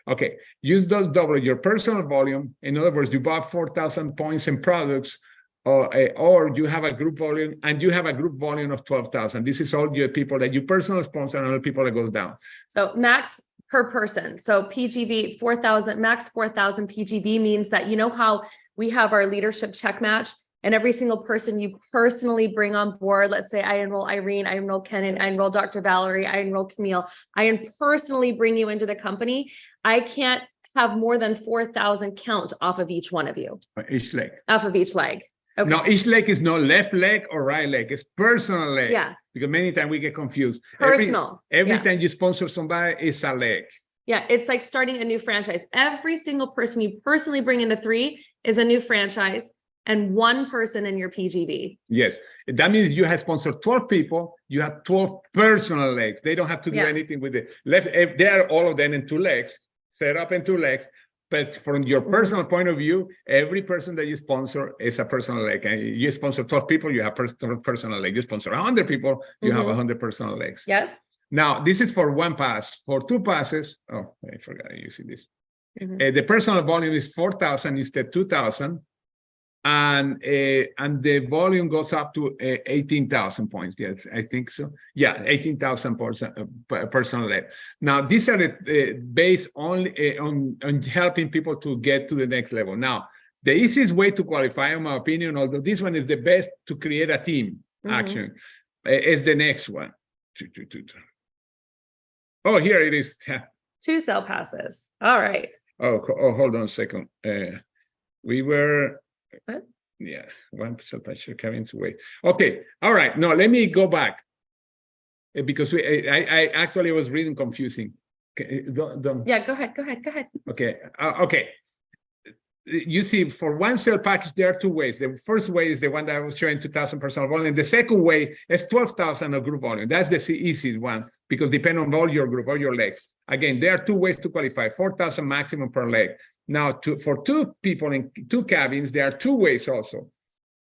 Okay, you double your personal volume. In other words, you bought 4,000 points in products, or you have a group volume, and you have a group volume of 12,000. This is all your people that you personally sponsor and other people that goes down. So max per person. So PGV 4,000, max 4,000 PGV means that, you know how we have our leadership check match, and every single person you personally bring on board, let's say I enroll Irene, I enroll Kenan, I enroll Dr. Valerie, I enroll Camille, I personally bring you into the company. I can't have more than 4,000 count off of each one of you. Each leg. Off of each leg. Okay. No, each leg is not left leg or right leg. It's personal leg. Yeah. Because many times we get confused. Personal. Every time you sponsor somebody, it's a leg. Yeah, it's like starting a new franchise. Every single person you personally bring into 3 is a new franchise, and 1 person in your PGV. Yes, that means you have sponsored 12 people. You have 12 personal legs. They don't have to do anything with the left. They are all of them in 2 legs, set up in 2 legs. But from your personal point of view, every person that you sponsor is a personal leg. And you sponsor 12 people, you have personal leg. You sponsor 100 people, you have 100 personal legs. Yeah. Now, this is for 1 pass. For 2 passes, oh, I forgot using this. The personal volume is 4,000 instead 2,000. And the volume goes up to 18,000 points. Yes, I think so. Yeah, 18,000 personal leg. Now, these are based only on helping people to get to the next level. Now, the easiest way to qualify, in my opinion, although this one is the best to create a team action, is the next one. Oh, here it is. 2 cell passes. All right. Oh, hold on a second. We were. What? Yeah, 1 self-passion coming to wait. Okay, all right. No, let me go back because I actually was reading confusing. Okay, Yeah, go ahead. Okay, okay. You see, for 1 cell package, there are 2 ways. The first way is the one that I was showing, 2,000 personal volume. The second way is 12,000 of group volume. That's the easiest one because depend on all your group, all your legs. Again, there are 2 ways to qualify: 4,000 maximum per leg. Now, for 2 people in 2 cabins, there are 2 ways also.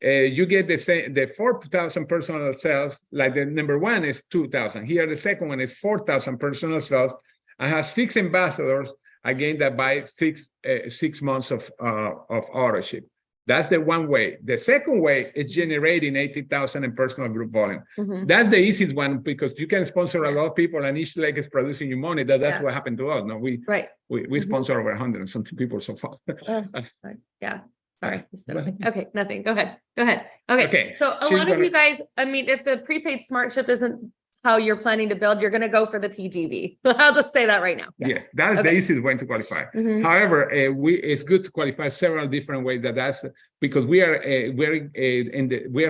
You get the 4,000 personal cells, like the number 1 is 2,000. Here, the second one is 4,000 personal cells. I have 6 ambassadors, again, that buy 6 months of auto ship. That's the one way. The second way is generating 80,000 in personal group volume. That's the easiest one because you can sponsor a lot of people and each leg is producing you money. That's what happened to us. No, we sponsor over 100 and something people so far. Yeah. Sorry. Okay, nothing. Go ahead. Okay. So a lot of you guys, I mean, if the prepaid smart chip isn't how you're planning to build, you're going to go for the PGV. I'll just say that right now. Yes, that's the easiest way to qualify. However, it's good to qualify several different ways. That's because we are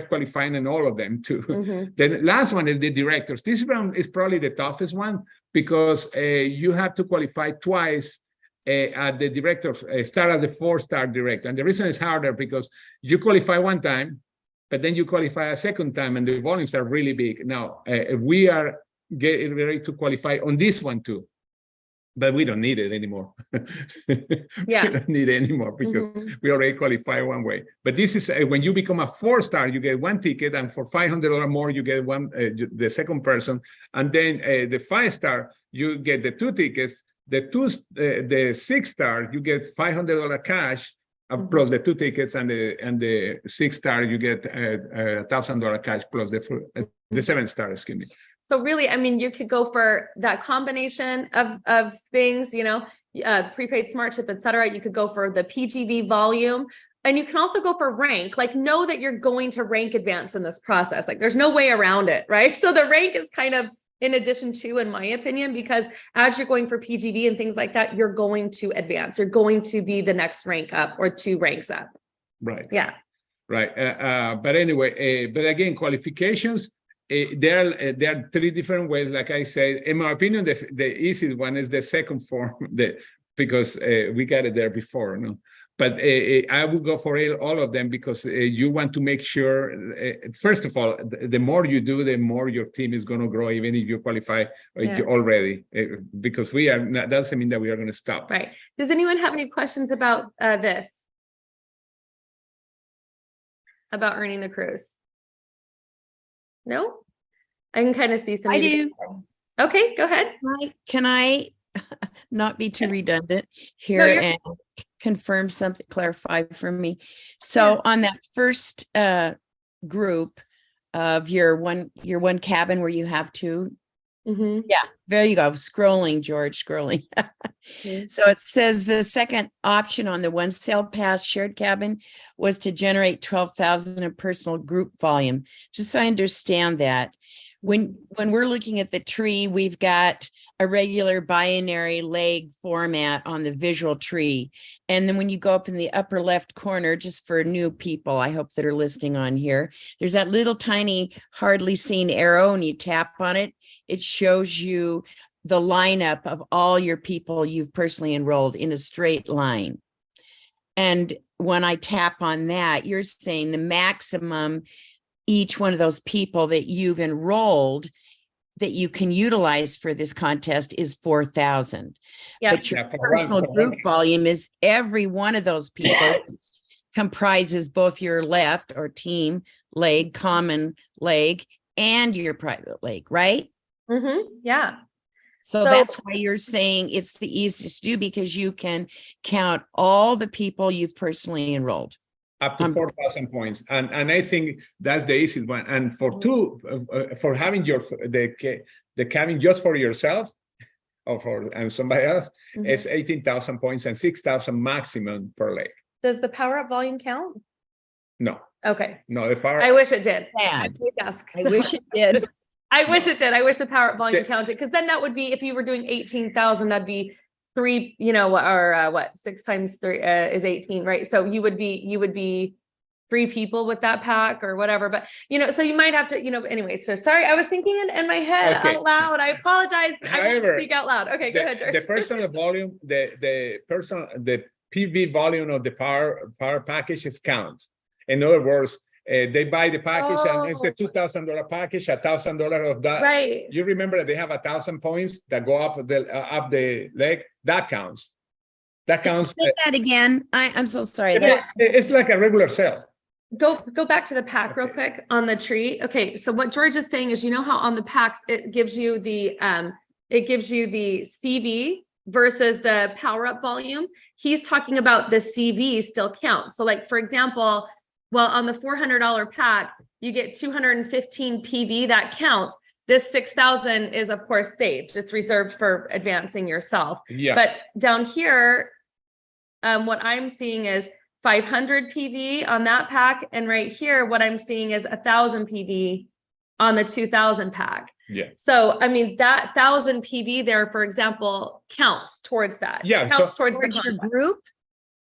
qualifying in all of them too. The last one is the directors. This one is probably the toughest one because you have to qualify twice at the director. Start at the 4-star director, and the reason it's harder because you qualify 1 time. But then you qualify a second time and the volumes are really big. Now, we are getting ready to qualify on this one too. but we don't need it anymore. Yeah. We don't need it anymore because Mhm. we already qualify one way. But this is when you become a 4-star, you get one ticket, and for $500 more, you get one, the second person, and then the 5-star, you get the 2 tickets. The 6-star, you get $500 cash. Plus the 2 tickets, and the 6-star, you get $1,000 cash plus the 7-star, excuse me. So really, I mean, you could go for that combination of things, you know, prepaid smart chip, et cetera. You could go for the PGV volume, and you can also go for rank. Like, know that you're going to rank advance in this process. Like, there's no way around it, right? So the rank is kind of in addition to, in my opinion, because as you're going for PGV and things like that, you're going to advance. You're going to be the next rank up or 2 ranks up. Right. Yeah. Right. But anyway, but again, qualifications, there are 3 different ways. Like I said, in my opinion, the easiest one is the second form, because we got it there before. No? But I would go for all of them because you want to make sure, first of all, the more you do, the more your team is going to grow, even if you qualify already, because that doesn't mean that we are going to stop. Right. Does anyone have any questions about this? About earning the cruise? No? I can kind of see some. I do. Okay, go ahead. Can I not be too redundant here you're- and confirm something, clarify for me? So on that first group of your one cabin where you have 2, Mhm. there you go, scrolling, George, scrolling. Mhm. So it says the second option on the one sail pass shared cabin was to generate 12,000 in personal group volume. Just so I understand that. When we're looking at the tree, we've got a regular binary leg format on the visual tree. And then when you go up in the upper left corner, just for new people, I hope that are listening on here, there's that little tiny, hardly seen arrow, and you tap on it. It shows you the lineup of all your people you've personally enrolled in a straight line. And when I tap on that, you're saying the maximum each one of those people that you've enrolled that you can utilize for this contest is 4,000. Yeah. But your Yeah, for personal one- group volume is every one of those people comprises both your left or team leg, common leg, and your private leg, right? Mhm. Yeah. So that's why you're saying it's the easiest to do, because you can count all the people you've personally enrolled. Up to 4,000 points, and I think that's the easiest one. And for 2, for having the cabin just for yourself, or for somebody else, Mhm. it's 18,000 points and 6,000 maximum per leg. Does the power up volume count? No, Okay. no, the power. I wish it did. Bad. Please ask. I wish it did. I wish it did. I wish the power up volume The- counted, because then that would be, if you were doing 18,000, that'd be 3, you know, or what, 6 times 3 is 18, right? So you would be 3 people with that pack or whatever, but you know, so you might have to, you know, anyway, so sorry, I was thinking in my head Okay. out loud. I apologize. I However, won't speak out loud. Okay, go ahead, George. The personal volume, the PV volume of the power packages count. In other words, they buy the package and it's the $2,000 package, $1,000 of that. Right. You remember that they have 1,000 points that go up the leg. That counts. That counts. Say that again. I'm so sorry. It's like a regular sale. Go back to the pack real quick on the tree. Okay, so what George is saying is, you know how on the packs it gives you the CV versus the power up volume. He's talking about the CV still counts. So like, for example, well, on the $400 pack, you get 215 PV, that counts. This 6,000 is of course saved. It's reserved for advancing yourself. Yeah. But down here, what I'm seeing is 500 PV on that pack. And right here, what I'm seeing is 1,000 PV on the 2,000 pack. Yeah. So, I mean, that 1,000 PV there, for example, counts towards that. Yeah, Counts so- towards the Towards your contest. group?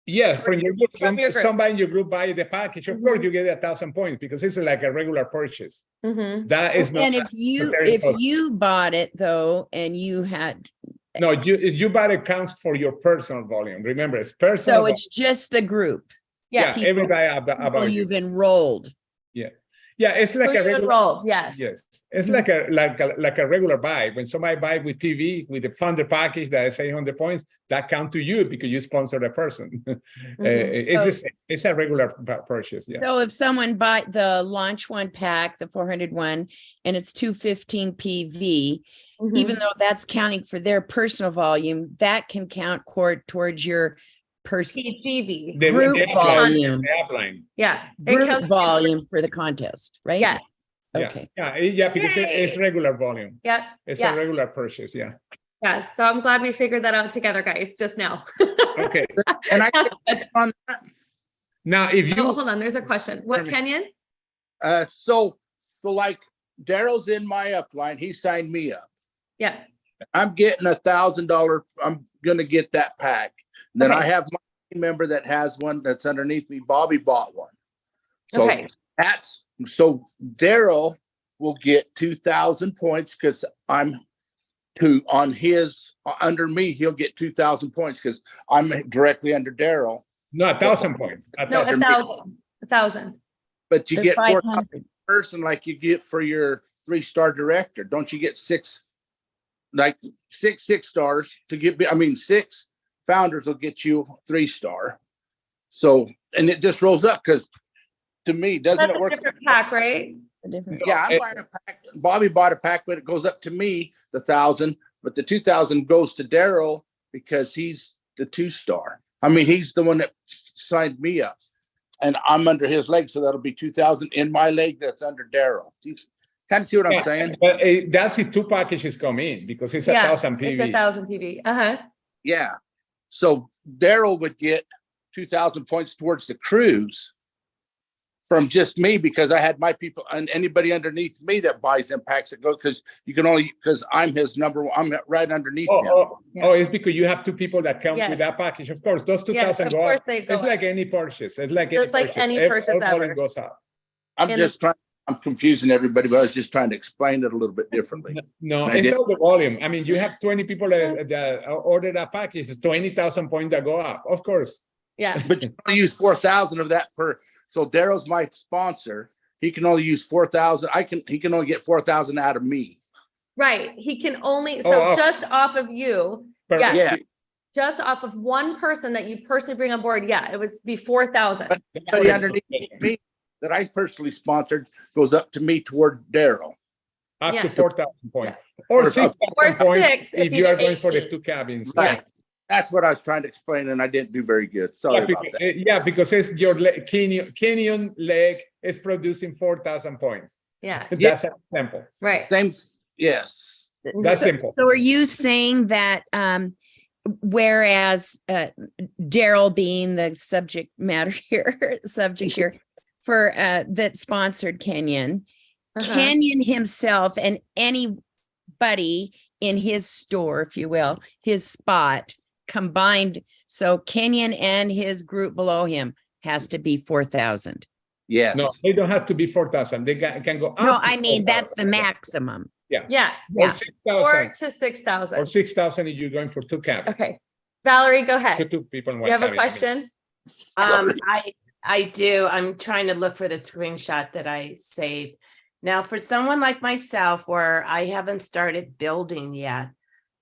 Yeah, from your group, From your group. somebody in your group buy the package. Of course, you get 1,000 points because it's like a regular purchase. Mhm. That is not. And if you necessary. bought it though, and you had, No, you buy it counts for your personal volume. Remember, it's personal. so volume. it's just the group Yeah. Yeah, everybody about people you. you've enrolled. Yeah, it's like Who a you regular. enrolled, yes. Yes, it's like a regular buy. When somebody buy with TV with the founder package that is 800 points, that count to you because you sponsor the person. So- It's a regular purchase. Yeah. So if someone buy the launch one pack, the 401, and it's 215 PV, Mhm. even though that's counting for their personal volume, that can count towards your person PGV, Group upline, volume. the upline. yeah. It group counts- volume for the contest, right? Yeah, Yeah. Okay. Yeah, because Yay. it's regular volume. yeah, It's Yeah. a regular purchase. Yeah. yeah. So I'm glad we figured that out together, guys, just now. Okay. And I on that, Now, if you Oh, hold on, there's a question. What, Perfect. Kenyon? so like Daryl's in my upline, he signed me up. Yeah, I'm getting $1,000. I'm gonna get that pack. Then I Okay. have my team member that has one that's underneath me. Bobby bought one. So okay, so Daryl will get 2,000 points because I'm on his, under me, he'll get 2,000 points because I'm directly under Daryl. no 1,000 points. no, 1,000. 1,000. But you The get 4,000 500. person like you get for your 3-star director. Don't you get six stars to get, I mean, 6 founders will get you 3-star. So, and it just rolls up because to me, doesn't That's it a work? different pack, right? A different- Yeah, I'm buying a pack. Bobby bought a pack, but it goes up to me, the 1,000, but the 2,000 goes to Daryl because he's the 2-star. I mean, he's the one that signed me up. And I'm under his leg, so that'll be 2,000 in my leg that's under Daryl. Do you kind of see what I'm saying? But that's if 2 packages come in because it's Yeah, 1,000 It's PV. 1,000 PV. Uh-huh. Yeah. So Daryl would get 2,000 points towards the cruise from just me because I had my people and anybody underneath me that buys them packs that go because you can only because I'm his number one. I'm right underneath him. It's because you have 2 people that come Yes. with that package. Of course, those Yes, 2,000 of go course up. they go It's up. like any purchase. It's like Just like any purchase All volume ever. goes up. I'm confusing everybody, but I was just trying to explain it a little bit differently. No, I it's did- all the volume. I mean, you have 20 people that order that package, it's 20,000 points that go up. Of course. Yeah, But you can only use 4,000 of that per. So Daryl's my sponsor. He can only use 4,000. He can only get 4,000 out of me. right. He can only, Oh, so just off of you, Per- Yeah. Yeah. just off of one person that you personally bring on board, yeah, it was be 4,000. But Anybody underneath me that I personally sponsored goes up to me toward Daryl. Up Yeah. to 4,000 points. Or Or 6,000 Or points 6 if you are going for the 18. 2 cabins. Right. That's what I was trying to explain, and I didn't do very good. Sorry Yeah, about that. because it's your Canyon leg is producing 4,000 points. Yeah, That's simple. right. Same, yes. That's So- simple. So are you saying that, whereas, Daryl being the subject matter here, for, that sponsored Kenyon, Uh-huh. Kenyon himself and anybody in his store, if you will, his spot combined, so Kenyon and his group below him has to be 4,000. Yes. No, they don't have to be 4,000. They can go up. No, to I mean, that's the 4,000. maximum. Yeah, Or Yeah. 4 6,000. to Or 6,000. 6,000 if you're going for 2 cabins. Okay. Valerie, go For ahead. 2 people in one You have a cabin, I mean. question? I do. I'm trying to look for the screenshot that I saved. Now, for someone like myself, where I haven't started building yet,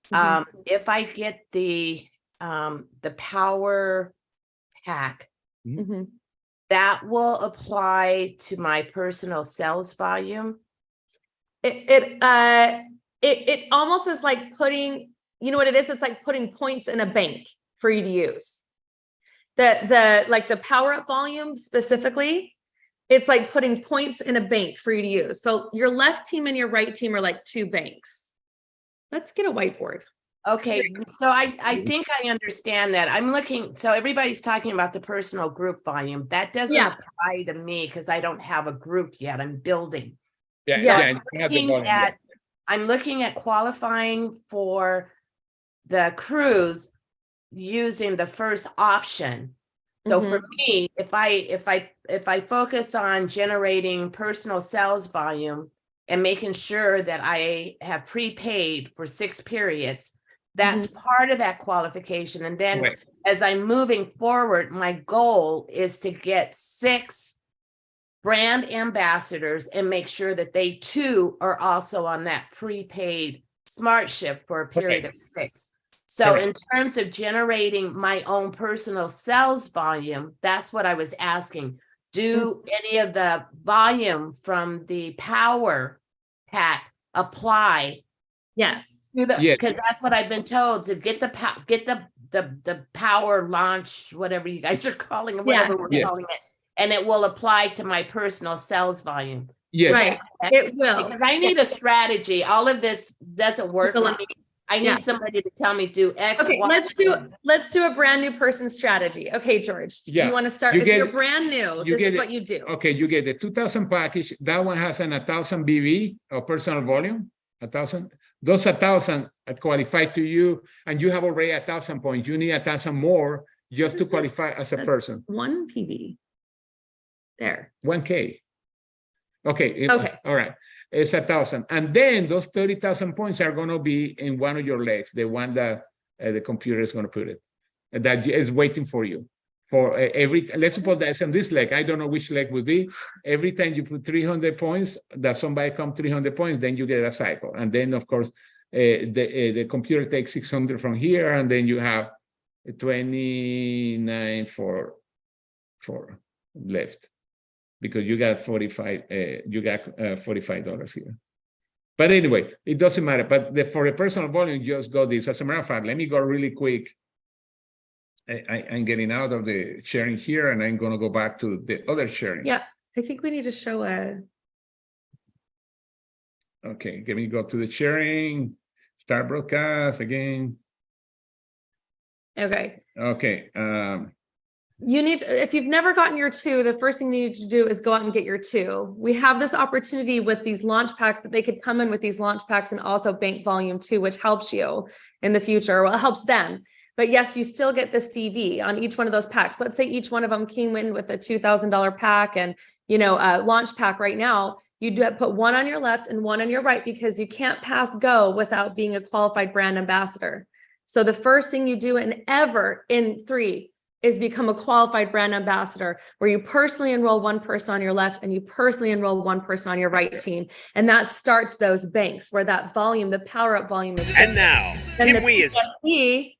Mhm. if I get the power pack, Mhm. that will apply to my personal sales volume. It almost is like putting, you know what it is? It's like putting points in a bank for you to use. The power up volume specifically, it's like putting points in a bank for you to use. So your left team and your right team are like 2 banks. Let's get a whiteboard. Okay, so I think I understand that. I'm looking, so everybody's talking about the personal group volume. That doesn't Yeah. apply to me because I don't have a group yet. I'm building. Yeah, Yeah. yeah, you can have the Looking volume, yeah. I'm looking at qualifying for the cruise using the first option. So for me, if I focus on generating personal sales volume and making sure that I have prepaid for 6 periods, that's part of that qualification. And then Right. as I'm moving forward, my goal is to get 6 brand ambassadors and make sure that they too are also on that prepaid smart ship for a period of 6. So in terms of generating my own personal sales volume, that's what I was asking. Do any of the volume from the power pack apply? Yes. Yes. Because that's what I've been told, to get the power launch, whatever you guys are calling it, whatever we're Yes. calling it, and it will apply to my personal sales volume. Yes. Right. It will. Because I need a strategy. All of this doesn't work It's a for lot. me. I need Yeah. somebody to tell me do X, Okay, Y, let's do a brand new person strategy. Okay, George, Yeah, you want to start? you If get- you're brand new, you this get is it- what you do. Okay, you get the 2,000 package. That one has an 1,000 BV of personal volume, 1,000. Those 1,000 qualify to you, and you have already 1,000 points. You need 1,000 more just to This is- qualify as a that's- person. 1 PV. There. 1K. Okay. Okay. All right. It's 1,000. And then those 30,000 points are going to be in one of your legs, the one that the computer is going to put it, that is waiting for you. For every, let's suppose that's on this leg. I don't know which leg would be. Every time you put 300 points, that somebody come 300 points, then you get a cycle. And then, of course, the computer takes 600 from here, and then you have 29 for left. Because you got 45, you got $45 here. But anyway, it doesn't matter. But for the personal volume, just go this. As a matter of fact, let me go really quick. I'm getting out of the sharing here, and I'm going to go back to the other sharing. Yeah, I think we need to show a. Okay, let me go to the sharing, start broadcast again. Okay. Okay. You need to, if you've never gotten your 2, the first thing you need to do is go out and get your 2. We have this opportunity with these launch packs that they could come in with these launch packs and also bank volume too, which helps you in the future. Well, it helps them. But yes, you still get the CV on each one of those packs. Let's say each one of them came in with a $2,000 pack and, you know, a launch pack right now. You do put one on your left and one on your right because you can't pass go without being a qualified brand ambassador. So the first thing you do in 3 is become a qualified brand ambassador, where you personally enroll one person on your left and you personally enroll one person on your right team. And that starts those banks where that volume, the power up volume is. And now, Then the Kim Wee is PSV,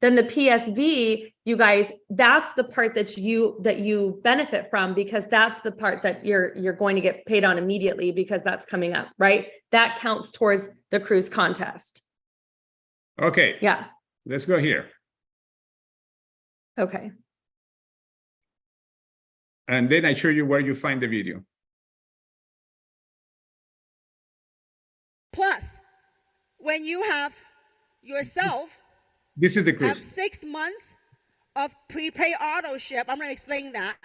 then the PSV, you guys, that's the part that you benefit from, because that's the part that you're going to get paid on immediately, because that's coming up, right? That counts towards the cruise contest. Okay. Yeah. Let's go here. Okay. And then I show you where you find the video. Plus, when you have yourself This is the have cruise. 6 months of prepaid auto ship, I'm going to explain that.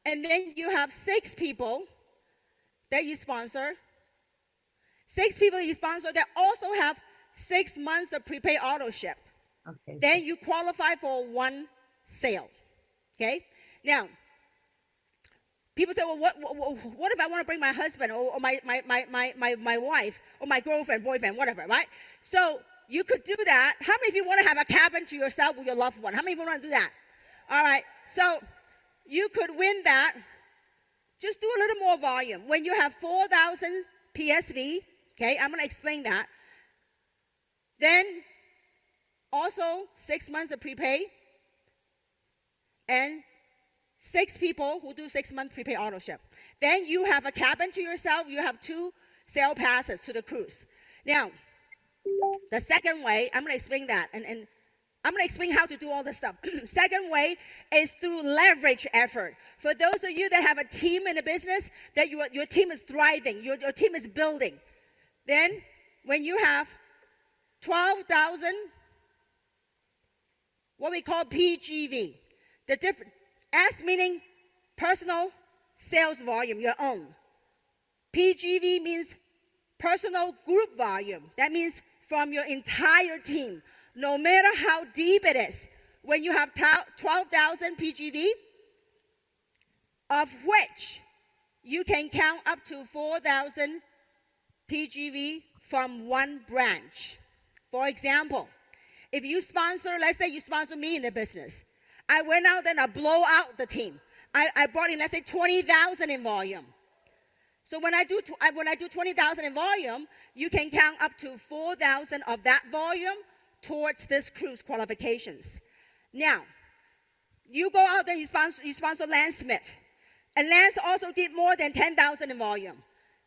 And then you have 6 people that you sponsor. 6 people you sponsor that also have 6 months of prepaid auto ship. Okay. Then you qualify for 1 sale. Okay. Now, people say, well, what if I want to bring my husband or my wife or my girlfriend, boyfriend, whatever, right? So you could do that. How many of you want to have a cabin to yourself with your loved one? How many of you want to do that? All right. So you could win that. Just do a little more volume. When you have 4,000 PSV, okay, I'm going to explain that. Then also 6 months of prepay and 6 people who do 6 month prepaid auto ship. Then you have a cabin to yourself. You have 2 sale passes to the cruise. Now, the second way, I'm going to explain that. And I'm going to explain how to do all this stuff. Second way is through leverage effort. For those of you that have a team in a business, that your team is thriving, your team is building. Then when you have 12,000, what we call PGV, the different, S meaning personal sales volume, your own. PGV means personal group volume. That means from your entire team, no matter how deep it is. When you have 12,000 PGV, of which you can count up to 4,000 PGV from 1 branch. For example, if you sponsor, let's say you sponsor me in the business. I went out and I blow out the team. I brought in, let's say 20,000 in volume. So when I do 20,000 in volume, you can count up to 4,000 of that volume towards this cruise qualifications. Now, you go out there, you sponsor Lance Smith. And Lance also did more than 10,000 in volume.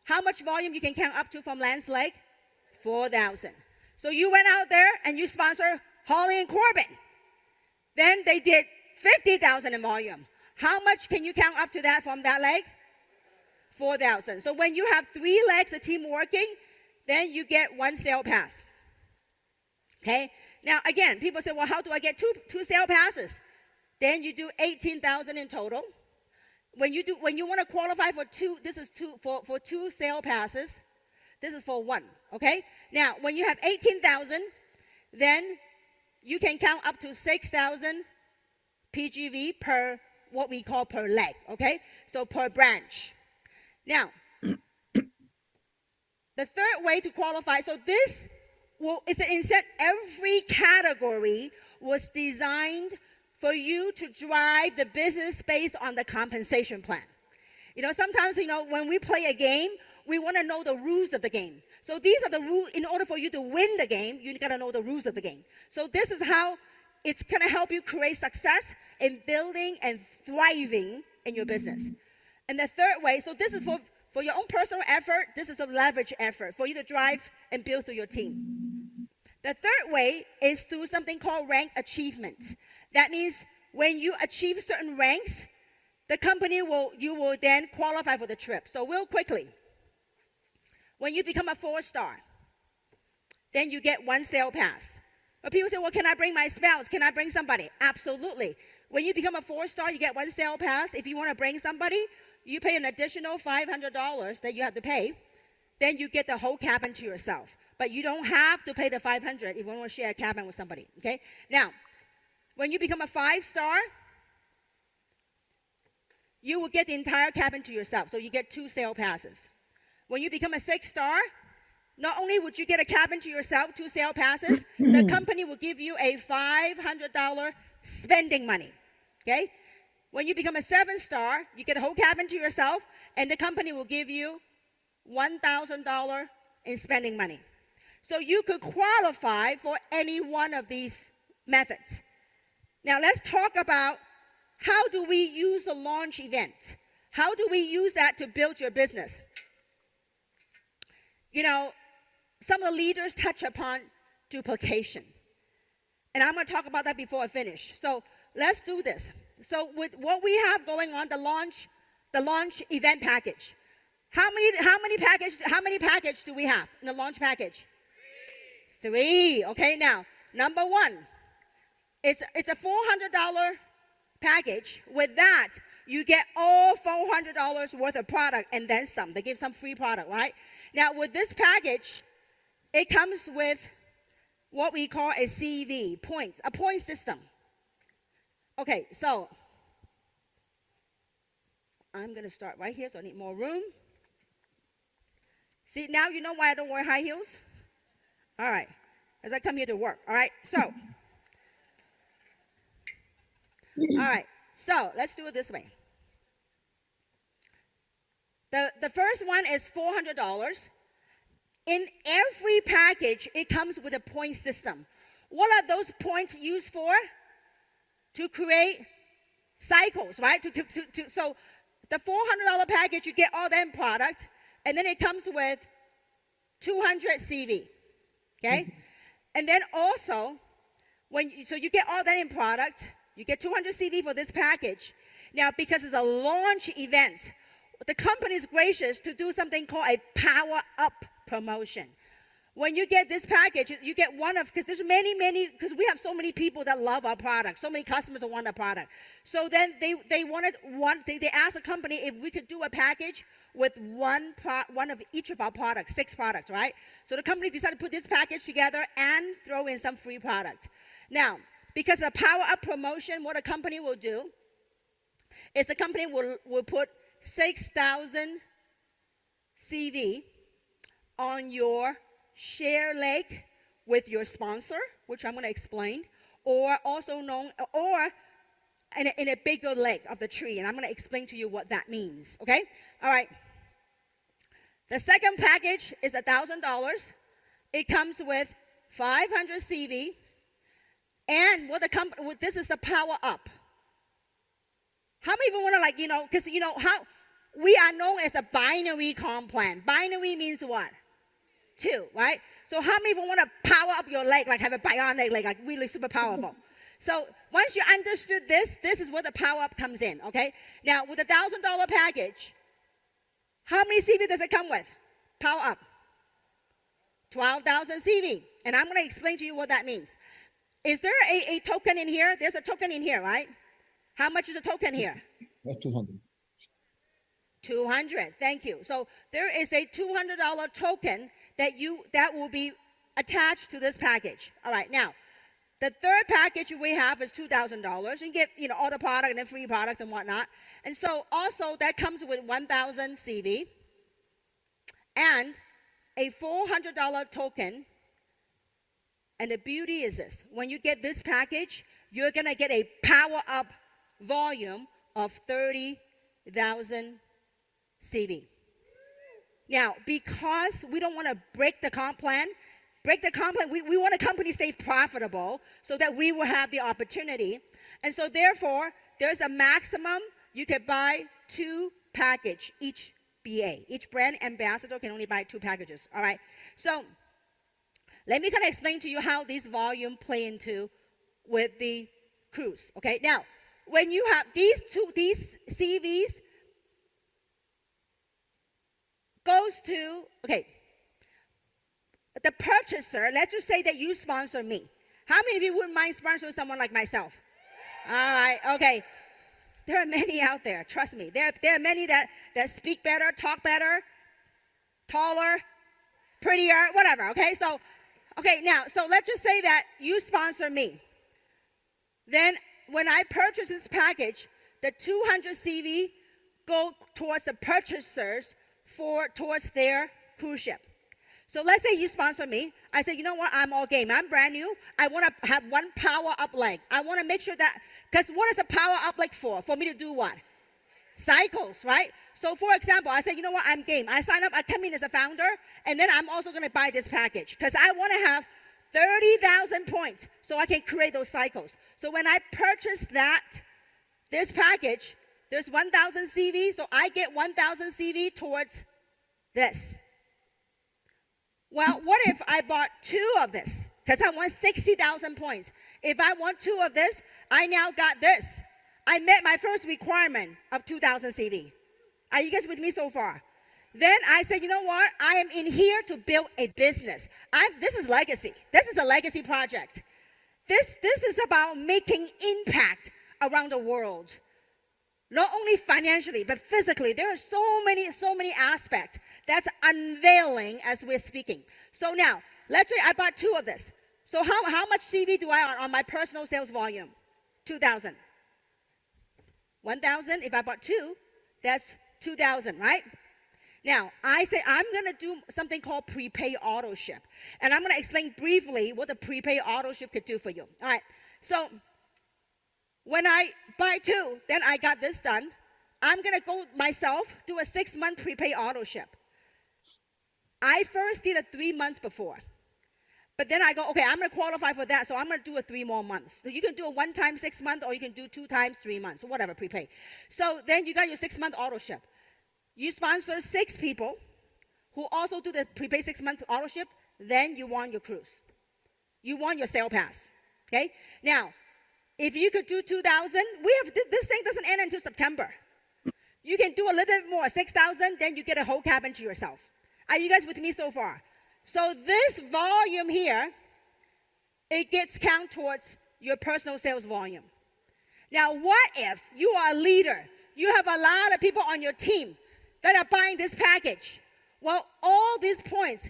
How much volume you can count up to from Lance Lake? 4,000. So you went out there and you sponsor Holly and Corbin. Then they did 50,000 in volume. How much can you count up to that from that leg? 4,000. So when you have 3 legs of team working, then you get 1 sale pass. Okay? Now again, people say, well, how do I get two sale passes? Then you do 18,000 in total. When you want to qualify for 2, this is for 2 sale passes. This is for 1. Okay? Now, when you have 18,000, then you can count up to 6,000 PGV per what we call per leg. Okay? So per branch. Now, the third way to qualify, so this is an incentive. Every category was designed for you to drive the business based on the compensation plan. You know, sometimes, you know, when we play a game, we want to know the rules of the game. So these are the rules. In order for you to win the game, you got to know the rules of the game. So this is how it's going to help you create success in building and thriving in your business. And the third way, so this is for your own personal effort, this is a leverage effort for you to drive and build through your team. The third way is through something called rank achievement. That means when you achieve certain ranks, the company you will then qualify for the trip. So real quickly, when you become a 4-star, then you get 1 sale pass. But people say, well, can I bring my spouse? Can I bring somebody? Absolutely. When you become a 4-star, you get 1 sale pass. If you want to bring somebody, you pay an additional $500 that you have to pay. Then you get the whole cabin to yourself. But you don't have to pay the $500 if you want to share a cabin with somebody. Okay? Now, when you become a 5-star, you will get the entire cabin to yourself. So you get 2 sale passes. When you become a 6-star, not only would you get a cabin to yourself, 2 sale passes, the company will give you a $500 spending money. Okay? When you become a 7-star, you get a whole cabin to yourself, and the company will give you $1,000 in spending money. So you could qualify for any one of these methods. Now let's talk about how do we use a launch event? How do we use that to build your business? You know, some of the leaders touch upon duplication. And I'm going to talk about that before I finish. So let's do this. So with what we have going on, the launch event package. How many package do we have in the launch package? 3. Okay, now, number 1, it's a $400 package. With that, you get all $400 worth of product and then some. They give some free product, right? Now, with this package, it comes with what we call a CV, points, a point system. Okay, so I'm going to start right here, so I need more room. See, now you know why I don't wear high heels? All right, as I come here to work. All right, so let's do it this way. The first one is $400. In every package, it comes with a point system. What are those points used for? To create cycles, right? So the $400 package, you get all that product, and then it comes with 200 CV, okay? And then also, so you get all that in product, you get 200 CV for this package. Now, because it's a launch event, the company is gracious to do something called a power up promotion. When you get this package, you get one of, because there's many, because we have so many people that love our product, so many customers that want our product. So then they asked the company if we could do a package with one of each of our products, 6 products, right? So the company decided to put this package together and throw in some free product. Now, because of the power up promotion, what a company will do is the company will put 6,000 CV on your share lake with your sponsor, which I'm going to explain, or also known, or in a bigger leg of the tree, and I'm going to explain to you what that means. Okay, all right. The second package is $1,000. It comes with 500 CV, and this is the power up. How many even want to because how we are known as a binary comp plan. Binary means what? 2, right? So how many even want to power up your leg, like have a bionic leg, like really super powerful? So once you understood this is where the power up comes in, okay? Now with the $1,000 package, how many CV does it come with? Power up. 12,000 CV. And I'm going to explain to you what that means. Is there a token in here? There's a token in here, right? How much is a token here? 200. 200. Thank you. So there is a $200 token that will be attached to this package. All right. Now, the third package we have is $2,000. You get all the product and then free products and whatnot. And so also that comes with 1,000 CV and a $400 token. And the beauty is this: when you get this package, you're gonna get a power up volume of 30,000 CV. Now, because we don't want to break the comp plan, we want a company stay profitable so that we will have the opportunity. And so therefore, there's a maximum you can buy 2 package each BA. Each brand ambassador can only buy 2 packages. All right. So let me kind of explain to you how these volume play into with the cruise. Okay. Now, when you have these CVs goes to, okay, the purchaser, let's just say that you sponsor me. How many of you wouldn't mind sponsoring someone like myself? All right, okay. There are many out there, trust me. There are many that speak better, talk better, taller, prettier, whatever, okay? So, now, so let's just say that you sponsor me. Then when I purchase this package, the 200 CV go towards the purchasers towards their cruise ship. So let's say you sponsor me. I say, you know what? I'm all game. I'm brand new. I want to have one power up leg. I want to make sure that, because what is a power up leg for? For me to do what? Cycles, right? So for example, I say, you know what? I'm game. I sign up. I come in as a founder, and then I'm also going to buy this package because I want to have 30,000 points so I can create those cycles. So when I purchase this package, there's 1,000 CV, so I get 1,000 CV towards this. Well, what if I bought 2 of this? Because I want 60,000 points. If I want 2 of this, I now got this. I met my first requirement of 2,000 CV. Are you guys with me so far? Then I said, you know what? I am in here to build a business. This is legacy. This is a legacy project. This is about making impact around the world. Not only financially, but physically. There are so many aspects that's unveiling as we're speaking. So now, let's say I bought 2 of this. So how much CV do I on my personal sales volume? 2,000. 1,000, if I bought 2, that's 2,000, right? Now, I say I'm going to do something called prepay auto ship. And I'm going to explain briefly what the prepay auto ship could do for you. All right. So when I buy 2, then I got this done. I'm going to go myself, do a 6-month prepay auto ship. I first did it 3 months before. But then I go, okay, I'm going to qualify for that, so I'm going to do it 3 more months. So you can do a 1 time 6 month, or you can do 2 times 3 months, or whatever, prepay. So then you got your 6-month auto ship. You sponsor 6 people who also do the prepay 6-month auto ship, then you want your cruise. You want your sale pass, okay? Now, if you could do 2,000, this thing doesn't end until September. You can do a little bit more, 6,000, then you get a whole cabin to yourself. Are you guys with me so far? So this volume here, it gets count towards your personal sales volume. Now, what if you are a leader? You have a lot of people on your team that are buying this package. Well, all these points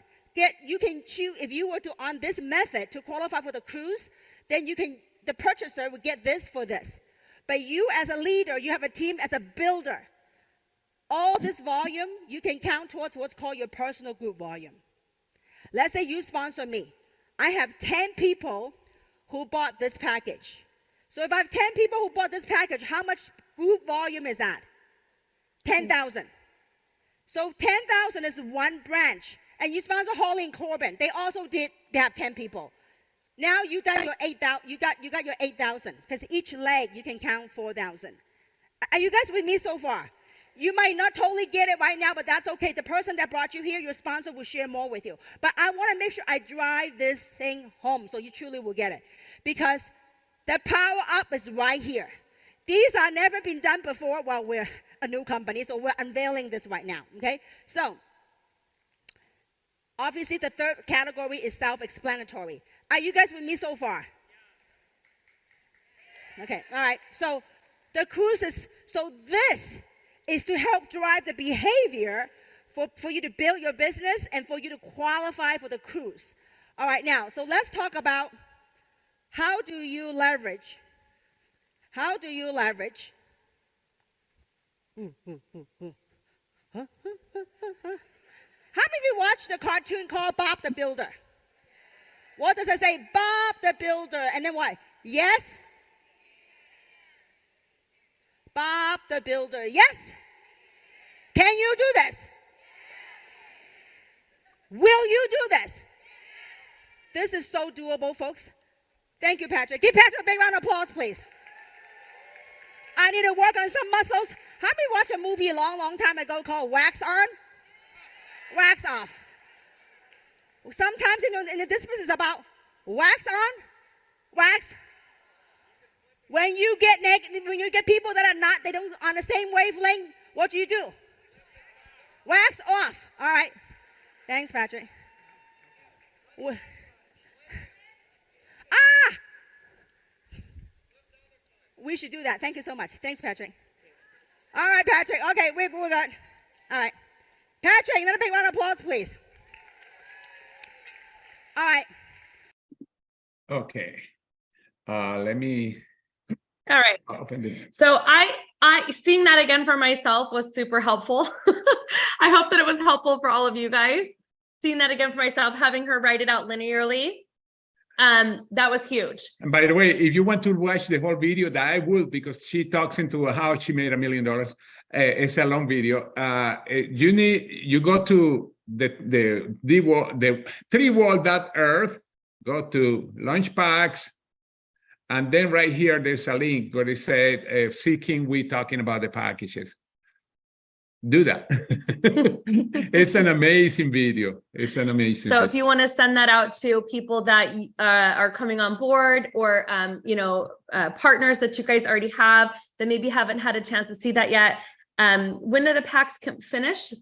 you can choose. If you were to, on this method, to qualify for the cruise, then the purchaser would get this for this. But you as a leader, you have a team as a builder. All this volume, you can count towards what's called your personal group volume. Let's say you sponsor me. I have 10 people who bought this package. So if I have 10 people who bought this package, how much group volume is that? 10,000. So 10,000 is one branch. And you sponsor Holly and Corbin. They also they have 10 people. Now you done your 8,000. You got your 8,000 because each leg you can count 4,000. Are you guys with me so far? You might not totally get it right now, but that's okay. The person that brought you here, your sponsor, will share more with you. But I want to make sure I drive this thing home so you truly will get it. Because the power up is right here. These are never been done before. Well, we're a new company, so we're unveiling this right now, okay? So, obviously, the third category is self-explanatory. Are you guys with me so far? Okay, all right. So, the cruise is, so this is to help drive the behavior for you to build your business and for you to qualify for the cruise. All right, now, so let's talk about how do you leverage? How do you leverage? How many of you watched the cartoon called Bob the Builder? What does it say? Bob the Builder. And then what? Yes? Bob the Builder. Yes? Can you do this? Will you do this? This is so doable, folks. Thank you, Patrick. Give Patrick a big round of applause, please. I need to work on some muscles. How many watched a movie a long, long time ago called Wax On? Wax Off. Sometimes, in this business is about wax on, wax. When you get people that are not, they don't on the same wavelength, what do? Wax off. All right. Thanks, Patrick. We should do that. Thank you so much. Thanks, Patrick. All right, Patrick. Okay, we're good. All right. Patrick, another big round of applause, please. All right. Okay. Let me All right. open it. So I seeing that again for myself was super helpful. I hope that it was helpful for all of you guys. Seeing that again for myself, having her write it out linearly, that was huge. And by the way, if you want to watch the whole video, that I will, because she talks into how she made $1 million. It's a long video. You go to the 3wall.earth, go to launch packs, and then right here there's a link where it said seeking we talking about the packages. Do that. It's an amazing video. It's an amazing So video. if you want to send that out to people that are coming on board, or partners that you guys already have that maybe haven't had a chance to see that yet, when do the packs finish?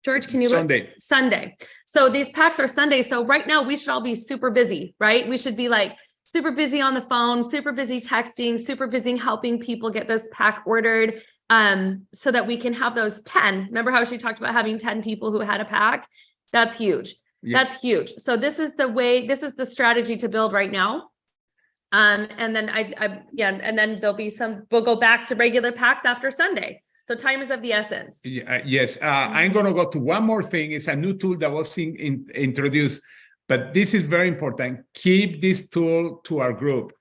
George, can you Sunday. Sunday. So these packs are Sunday. So right now we should all be super busy, right? We should be like super busy on the phone, super busy texting, super busy helping people get this pack ordered, so that we can have those 10. Remember how she talked about having 10 people who had a pack? That's huge. Yes. That's huge. So this is the strategy to build right now. And then and then there'll be we'll go back to regular packs after Sunday. So time is of the essence. Yes, I'm going to go to one more thing. It's a new tool that was introduced, but this is very important. Keep this tool to our group,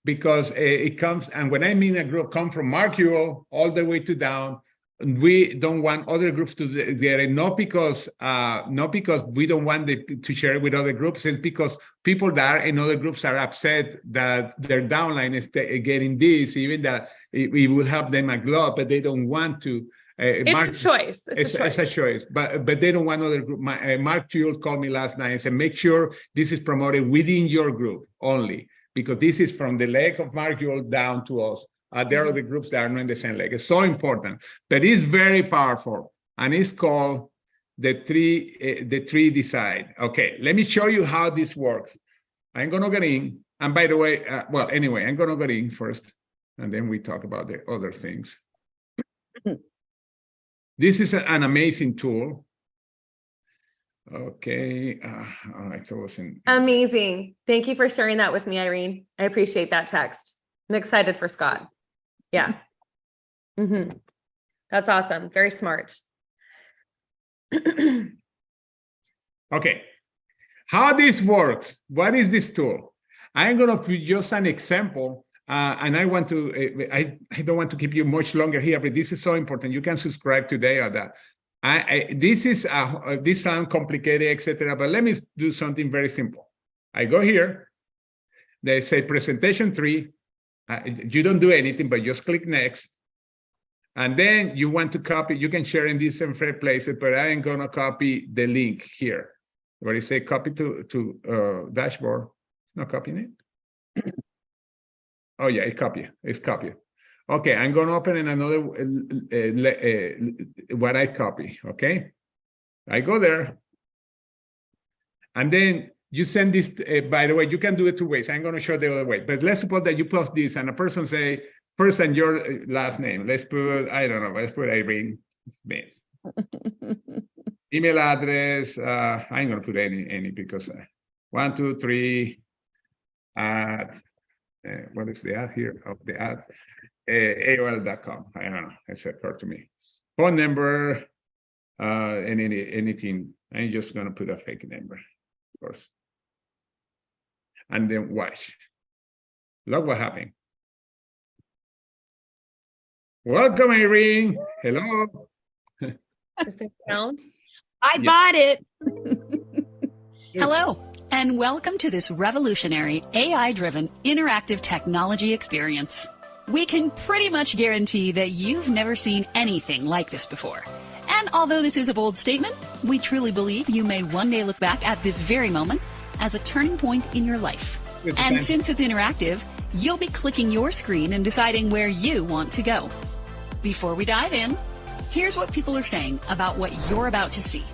because it comes, and when I mean a group, come from Mark Ewell all the way to down. We don't want other groups to get it, not because we don't want to share it with other groups. It's because people that are in other groups are upset that their downline is getting this, even that it will help them a lot, but they don't want to. It's a choice. It's a choice, but they don't want other group. Mark Ewell called me last night and said, make sure this is promoted within your group only, because this is from the leg of Mark Ewell down to us. There are the groups that are not in the same leg. It's so important, but it's very powerful, and it's called the three decide. Okay, let me show you how this works. I'm gonna get in, and by the way, anyway, I'm gonna get in first, and then we talk about the other things. This is an amazing tool. Okay, all right, so listen. Amazing. Thank you for sharing that with me, Irene. I appreciate that text. I'm excited for Scott. Yeah. That's awesome. Very smart. Okay, how this works. What is this tool? I'm going to put just an example. And I want to, I don't want to keep you much longer here, but this is so important. You can subscribe today or that. This sounds complicated, etc. But let me do something very simple. I go here. They say presentation 3. You don't do anything, but just click next. And then you want to copy. You can share in different places, but I am gonna copy the link here where you say copy to dashboard. It's not copying it. Oh yeah, it's copy. It's copy. Okay, I'm gonna open in another what I copy. Okay, I go there, and then you send this. By the way, you can do it 2 ways. I'm gonna show the other way. But let's suppose that you post this, and a person say first and your last name. Let's put, I don't know. Let's put Irene Smith. Email address. I'm gonna put any because 1, 2, 3 at. What is the ad here? Of the ad, AOL.com. I don't know. It's occurred to me. Phone number, and anything. I'm just gonna put a fake number, of course. And then watch. Look what happened. Welcome, Irene. Hello. Does it count? I Yeah. bought it. Hello, and welcome to this revolutionary AI-driven interactive technology experience. We can pretty much guarantee that you've never seen anything like this before. And although this is a bold statement, we truly believe you may one day look back at this very moment as a turning point in your life. And since it's interactive, you'll be clicking your screen and deciding where you want to go. Before we dive in, here's what people are saying about what you're about to see.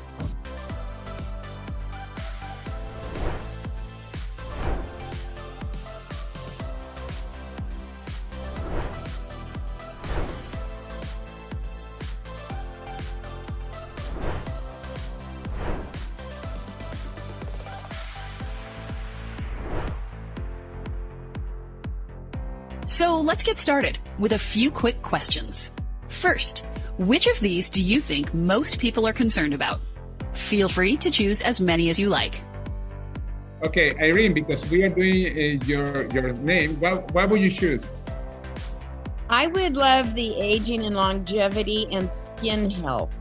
So let's get started with a few quick questions. First, which of these do you think most people are concerned about? Feel free to choose as many as you like. Okay, Irene, because we are doing your name, what would you choose? I would love the aging and longevity and skin health.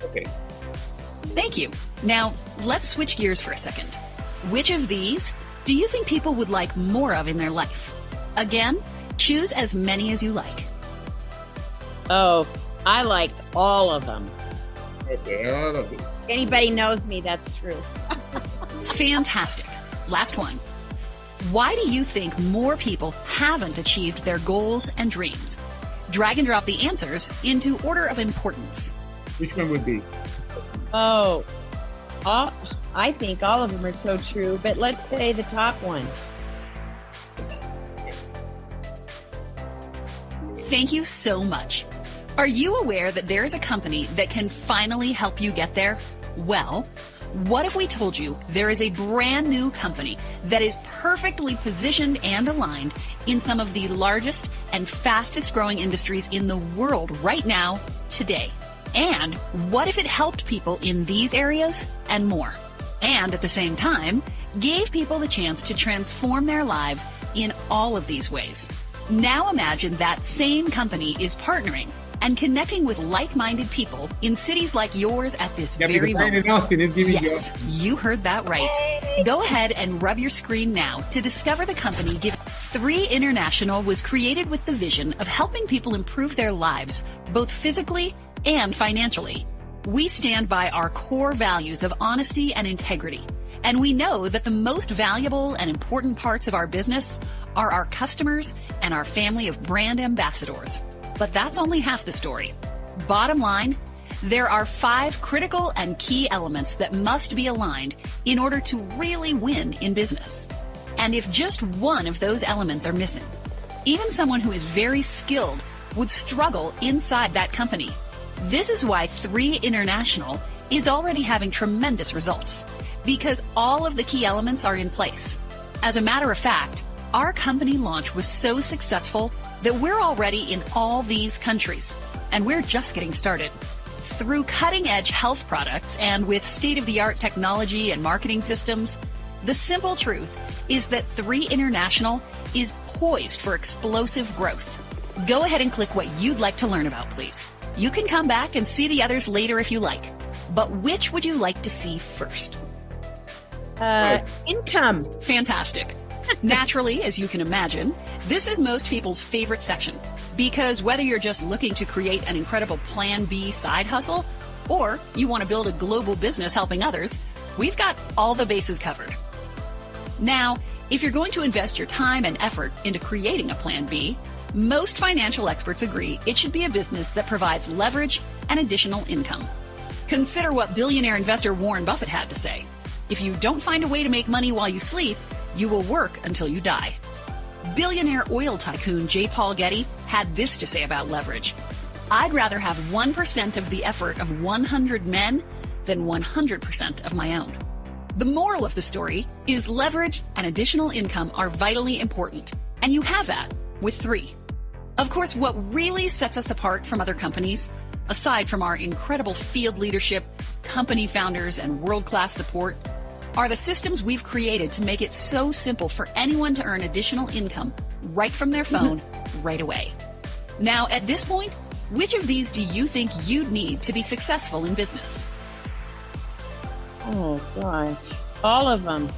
Okay. Thank you. Now, let's switch gears for a second. Which of these do you think people would like more of in their life? Again, choose as many as you like. Oh, I liked all of them. Okay, all of it. Anybody knows me, that's true. Fantastic. Last one. Why do you think more people haven't achieved their goals and dreams? Drag and drop the answers into order of importance. Which one would be? Oh, I think all of them are so true, but let's say the top one. Thank you so much. Are you aware that there is a company that can finally help you get there? Well, what if we told you there is a brand new company that is perfectly positioned and aligned in some of the largest and fastest growing industries in the world right now, today? And what if it helped people in these areas and more? And at the same time, gave people the chance to transform their lives in all of these ways. Now imagine that same company is partnering and connecting with like-minded people in cities like yours at this very moment. Yes, you heard that right. Go ahead and rub your screen now to discover the company. 3 International was created with the vision of helping people improve their lives, both physically and financially. We stand by our core values of honesty and integrity, and we know that the most valuable and important parts of our business are our customers and our family of brand ambassadors. But that's only half the story. Bottom line, there are 5 critical and key elements that must be aligned in order to really win in business. And if just one of those elements are missing, even someone who is very skilled would struggle inside that company. This is why 3 International is already having tremendous results, because all of the key elements are in place. As a matter of fact, our company launch was so successful that we're already in all these countries, and we're just getting started. Through cutting-edge health products and with state-of-the-art technology and marketing systems, The simple truth is that 3 International is poised for explosive growth. Go ahead and click what you'd like to learn about, please. You can come back and see the others later if you like. But which would you like to see first? Income. Fantastic. Naturally, as you can imagine, this is most people's favorite section because whether you're just looking to create an incredible Plan B side hustle or you want to build a global business helping others, we've got all the bases covered. Now, if you're going to invest your time and effort into creating a Plan B, most financial experts agree it should be a business that provides leverage and additional income. Consider what billionaire investor Warren Buffett had to say. If you don't find a way to make money while you sleep, you will work until you die. Billionaire oil tycoon J. Paul Getty had this to say about leverage. I'd rather have 1% of the effort of 100 men than 100% of my own. The moral of the story is leverage and additional income are vitally important, and you have that with 3. Of course, what really sets us apart from other companies, aside from our incredible field leadership, company founders, and world-class support, are the systems we've created to make it so simple for anyone to earn additional income right from their phone right away. Now, at this point, which of these do you think you'd need to be successful in business? Oh, gosh. All of them.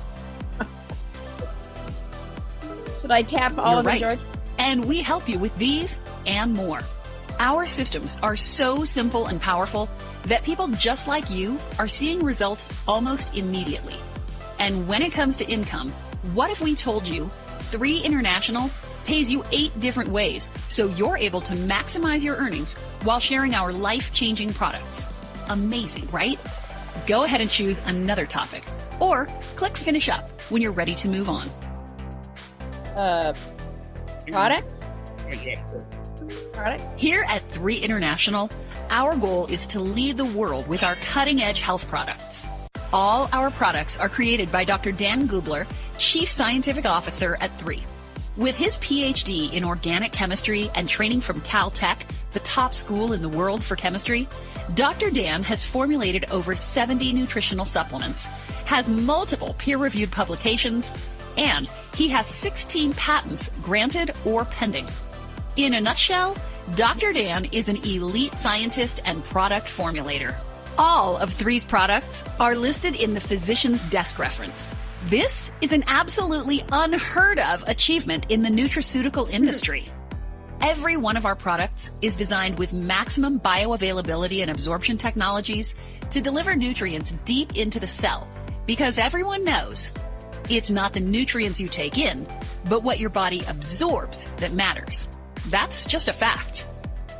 Should I tap all You're of them, right. George? And we help you with these and more. Our systems are so simple and powerful that people just like you are seeing results almost immediately. And when it comes to income, what if we told you 3 International pays you 8 different ways so you're able to maximize your earnings while sharing our life-changing products? Amazing, right? Go ahead and choose another topic or click Finish Up when you're ready to move on. Products? Products? Here at 3 International, our goal is to lead the world with our cutting-edge health products. All our products are created by Dr. Dan Gubler, Chief Scientific Officer at 3. With his PhD in organic chemistry and training from Caltech, the top school in the world for chemistry, Dr. Dan has formulated over 70 nutritional supplements, has multiple peer-reviewed publications, and he has 16 patents granted or pending. In a nutshell, Dr. Dan is an elite scientist and product formulator. All of 3's products are listed in the Physician's Desk reference. This is an absolutely unheard of achievement in the nutraceutical industry. Every one of our products is designed with maximum bioavailability and absorption technologies to deliver nutrients deep into the cell, because everyone knows it's not the nutrients you take in, but what your body absorbs that matters. That's just a fact.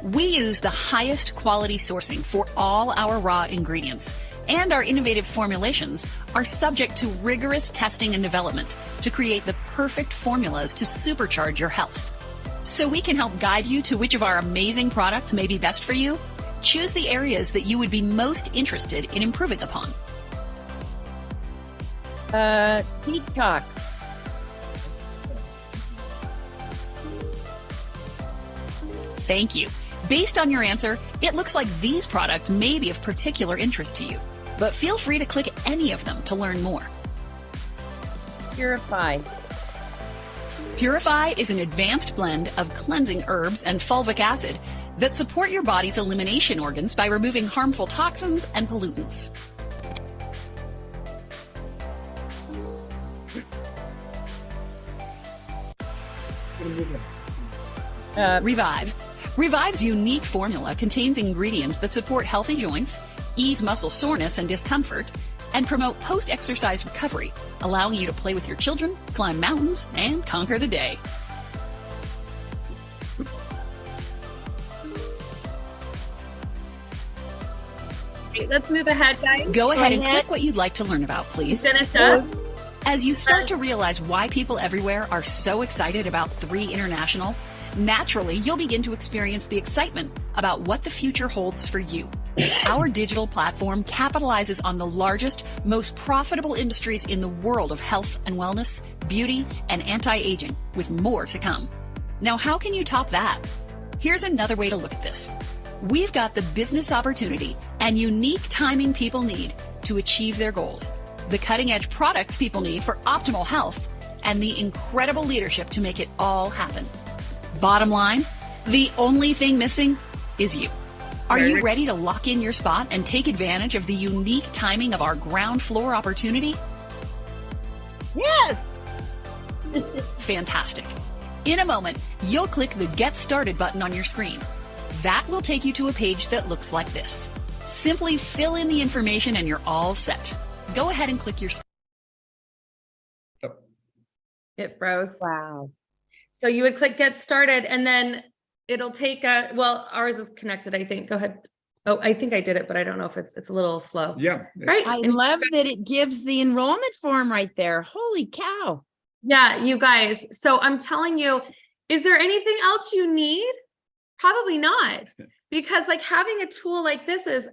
We use the highest quality sourcing for all our raw ingredients, and our innovative formulations are subject to rigorous testing and development to create the perfect formulas to supercharge your health. So we can help guide you to which of our amazing products may be best for you. Choose the areas that you would be most interested in improving upon. Detox. Thank you. Based on your answer, it looks like these products may be of particular interest to you, but feel free to click any of them to learn more. Purify. Purify is an advanced blend of cleansing herbs and fulvic acid that support your body's elimination organs by removing harmful toxins and pollutants. Revive. Revive's unique formula contains ingredients that support healthy joints, ease muscle soreness and discomfort, and promote post-exercise recovery, allowing you to play with your children, climb mountains, and conquer the day. Okay, let's move ahead, guys. Go ahead and click what you'd like to learn about, please. Finish up. As you start to realize why people everywhere are so excited about 3 International, naturally, you'll begin to experience the excitement about what the future holds for you. Our digital platform capitalizes on the largest, most profitable industries in the world of health and wellness, beauty, and anti-aging, with more to come. Now, how can you top that? Here's another way to look at this. We've got the business opportunity and unique timing people need to achieve their goals. the cutting edge products people need for optimal health, and the incredible leadership to make it all happen. Bottom line, the only thing missing is you. Are you ready to lock in your spot and take advantage of the unique timing of our ground floor opportunity? Yes. Fantastic. In a moment, you'll click the Get Started button on your screen. That will take you to a page that looks like this. Simply fill in the information and you're all set. Go ahead and click your. It froze. Wow. So you would click Get Started, and then it'll take well, ours is connected, I think. Go ahead. Oh, I think I did it, but I don't know if it's a little slow. Yeah. Right. I love that it gives the enrollment form right there. Holy cow. Yeah, you guys. So I'm telling you, is there anything else you need? Probably not, because like having a tool like this is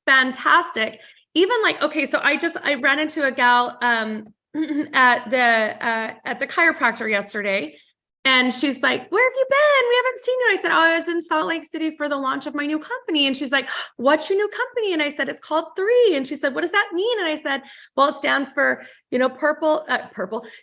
fantastic. Even like, okay, so I ran into a gal at the chiropractor yesterday, and she's like, "Where have you been? We haven't seen you." I said, "Oh, I was in Salt Lake City for the launch of my new company." And she's like, "What's your new company?" And I said, "It's called 3." And she said, "What does that mean?" And I said, "Well, it stands for,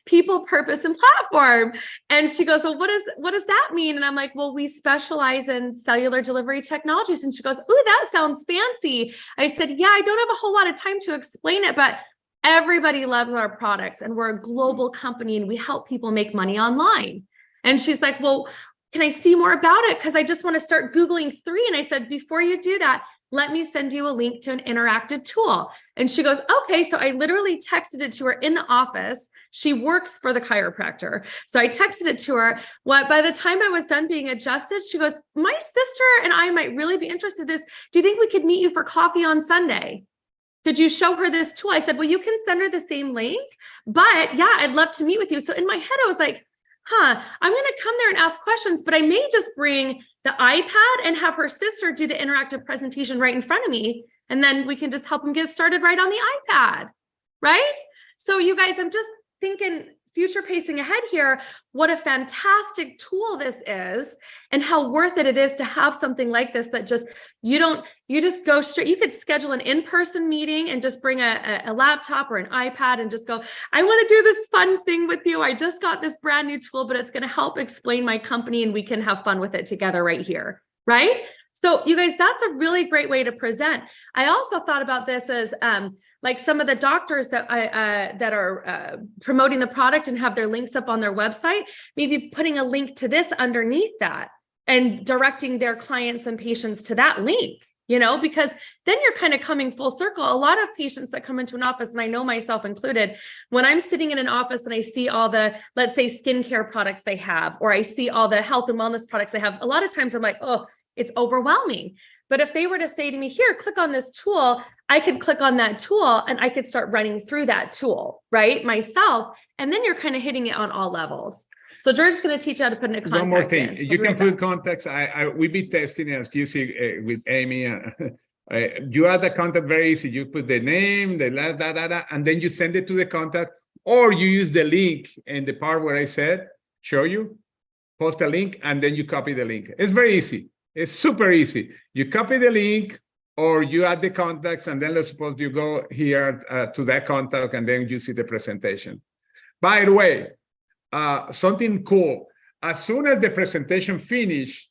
people, purpose, and platform." And she goes, "Well, what does that mean?" And I'm like, "Well, we specialize in cellular delivery technologies." And she goes, "Ooh, that sounds fancy." I said, "Yeah, I don't have a whole lot of time to explain it, but everybody loves our products, and we're a global company, and we help people make money online." And she's like, "Well, can I see more about it? Because I just want to start Googling 3. And I said, "Before you do that, let me send you a link to an interactive tool." And she goes, "Okay." So I literally texted it to her in the office. She works for the chiropractor. So I texted it to her. By the time I was done being adjusted, she goes, "My sister and I might really be interested in this. Do you think we could meet you for coffee on Sunday? Could you show her this tool?" I said, "Well, you can send her the same link, but yeah, I'd love to meet with you." So in my head, I was like, I'm going to come there and ask questions, but I may just bring the iPad and have her sister do the interactive presentation right in front of me. And then we can just help them get started right on the iPad. Right? So you guys, I'm just thinking future pacing ahead here, what a fantastic tool this is, and how worth it is to have something like this that just, you just go straight. You could schedule an in-person meeting and just bring a laptop or an iPad and just go, "I want to do this fun thing with you. I just got this brand new tool, but it's going to help explain my company, and we can have fun with it together right here." Right? So you guys, that's a really great way to present. I also thought about this as like some of the doctors that are promoting the product and have their links up on their website, maybe putting a link to this underneath that and directing their clients and patients to that link, because then you're kind of coming full circle. A lot of patients that come into an office, and I know myself included, when I'm sitting in an office and I see all the, let's say, skincare products they have, or I see all the health and wellness products they have, a lot of times I'm like, oh, it's overwhelming. But if they were to say to me, "Here, click on this tool," I could click on that tool and I could start running through that tool, right, myself. And then you're kind of hitting it on all levels. So George's going to teach you how to put in a contact. One more thing, you can put contacts. We be testing, as you see with Amy. You add the contact very easy. You put the name, the and then you send it to the contact, or you use the link in the part where I said, show you, post a link, and then you copy the link. It's very easy. It's super easy. You copy the link, or you add the contacts, and then let's suppose you go here to that contact, and then you see the presentation. By the way, something cool. As soon as the presentation finish,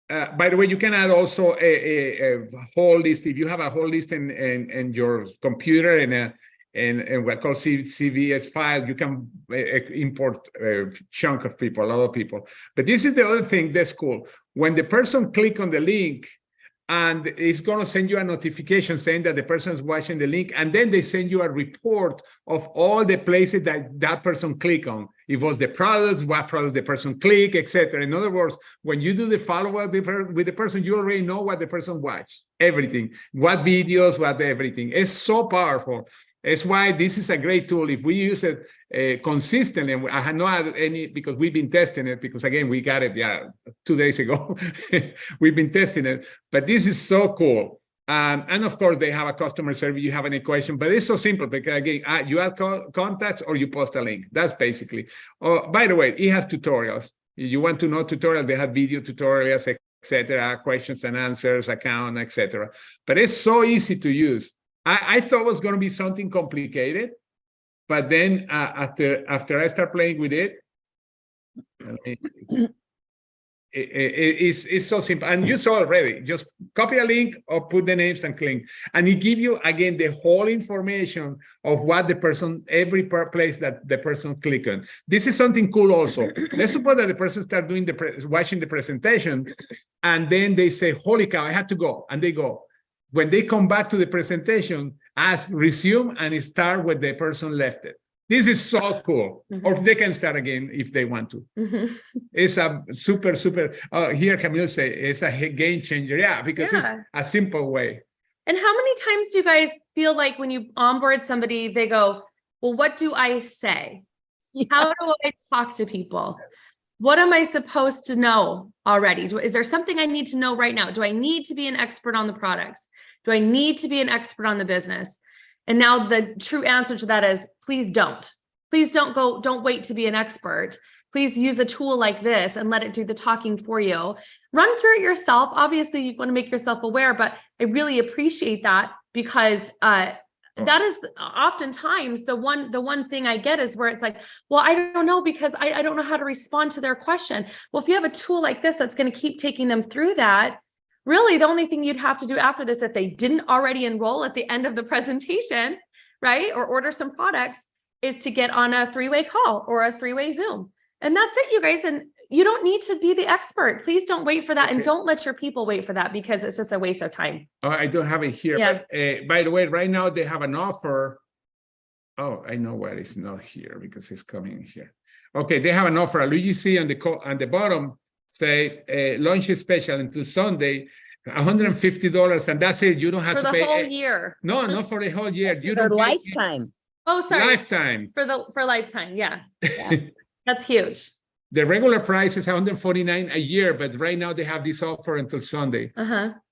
by the way, you can add also a whole list. If you have a whole list in your computer and what called CVS file, you can import a chunk of people, a lot of people. But this is the other thing that's cool. When the person click on the link, and it's going to send you a notification saying that the person is watching the link, and then they send you a report of all the places that person click on. It was the product, what product the person click, etc. In other words, when you do the follow-up with the person, you already know what the person watched, everything, what videos, what everything. It's so powerful. It's why this is a great tool. If we use it consistently, and I had not had any, because we've been testing it, because again, we got it 2 days ago. We've been testing it, but this is so cool. And of course, they have a customer service. You have any question, but it's so simple because again, you add contacts or you post a link. That's basically. Oh, by the way, it has tutorials. If you want to know tutorials, they have video tutorials, etc., questions and answers, account, etc. But it's so easy to use. I thought it was going to be something complicated, but then after I start playing with it, it's so simple. And you saw already, just copy a link or put the names and click. And it give you, again, the whole information of what the person, every place that the person click on. This is something cool also. Let's suppose that the person start doing watching the presentation, and then they say, holy cow, I had to go. And they go. When they come back to the presentation, ask resume and start where the person left it. This is so cool. Or they can start again if they want to. It's a super, here Camille say it's a game changer. Yeah, because it's a simple way. And how many times do you guys feel like when you onboard somebody, they go, well, what do I say? How do I talk to people? What am I supposed to know already? Is there something I need to know right now? Do I need to be an expert on the products? Do I need to be an expert on the business? And now the true answer to that is please don't. Please don't wait to be an expert. Please use a tool like this and let it do the talking for you. Run through it yourself. Obviously, you want to make yourself aware, but I really appreciate that because that is oftentimes the one thing I get is where it's like, well, I don't know because I don't know how to respond to their question. Well, if you have a tool like this that's going to keep taking them through that, really, the only thing you'd have to do after this, if they didn't already enroll at the end of the presentation, right, or order some products, is to get on a 3-way call or a 3-way Zoom. And that's it, you guys. And you don't need to be the expert. Please don't wait for that. And don't let your people wait for that because it's just a waste of time. Oh, I don't have it here. Yeah. But, by the way, right now they have an offer. Oh, I know why it's not here because it's coming here. Okay, they have an offer. You see on the bottom, say launch special until Sunday, $150, and that's it. You don't have for to pay the whole year. No, not for the whole year. You For don't lifetime. Oh, sorry. Lifetime. For lifetime. Yeah. That's huge. The regular price is $149 a year, but right now they have this offer until Sunday.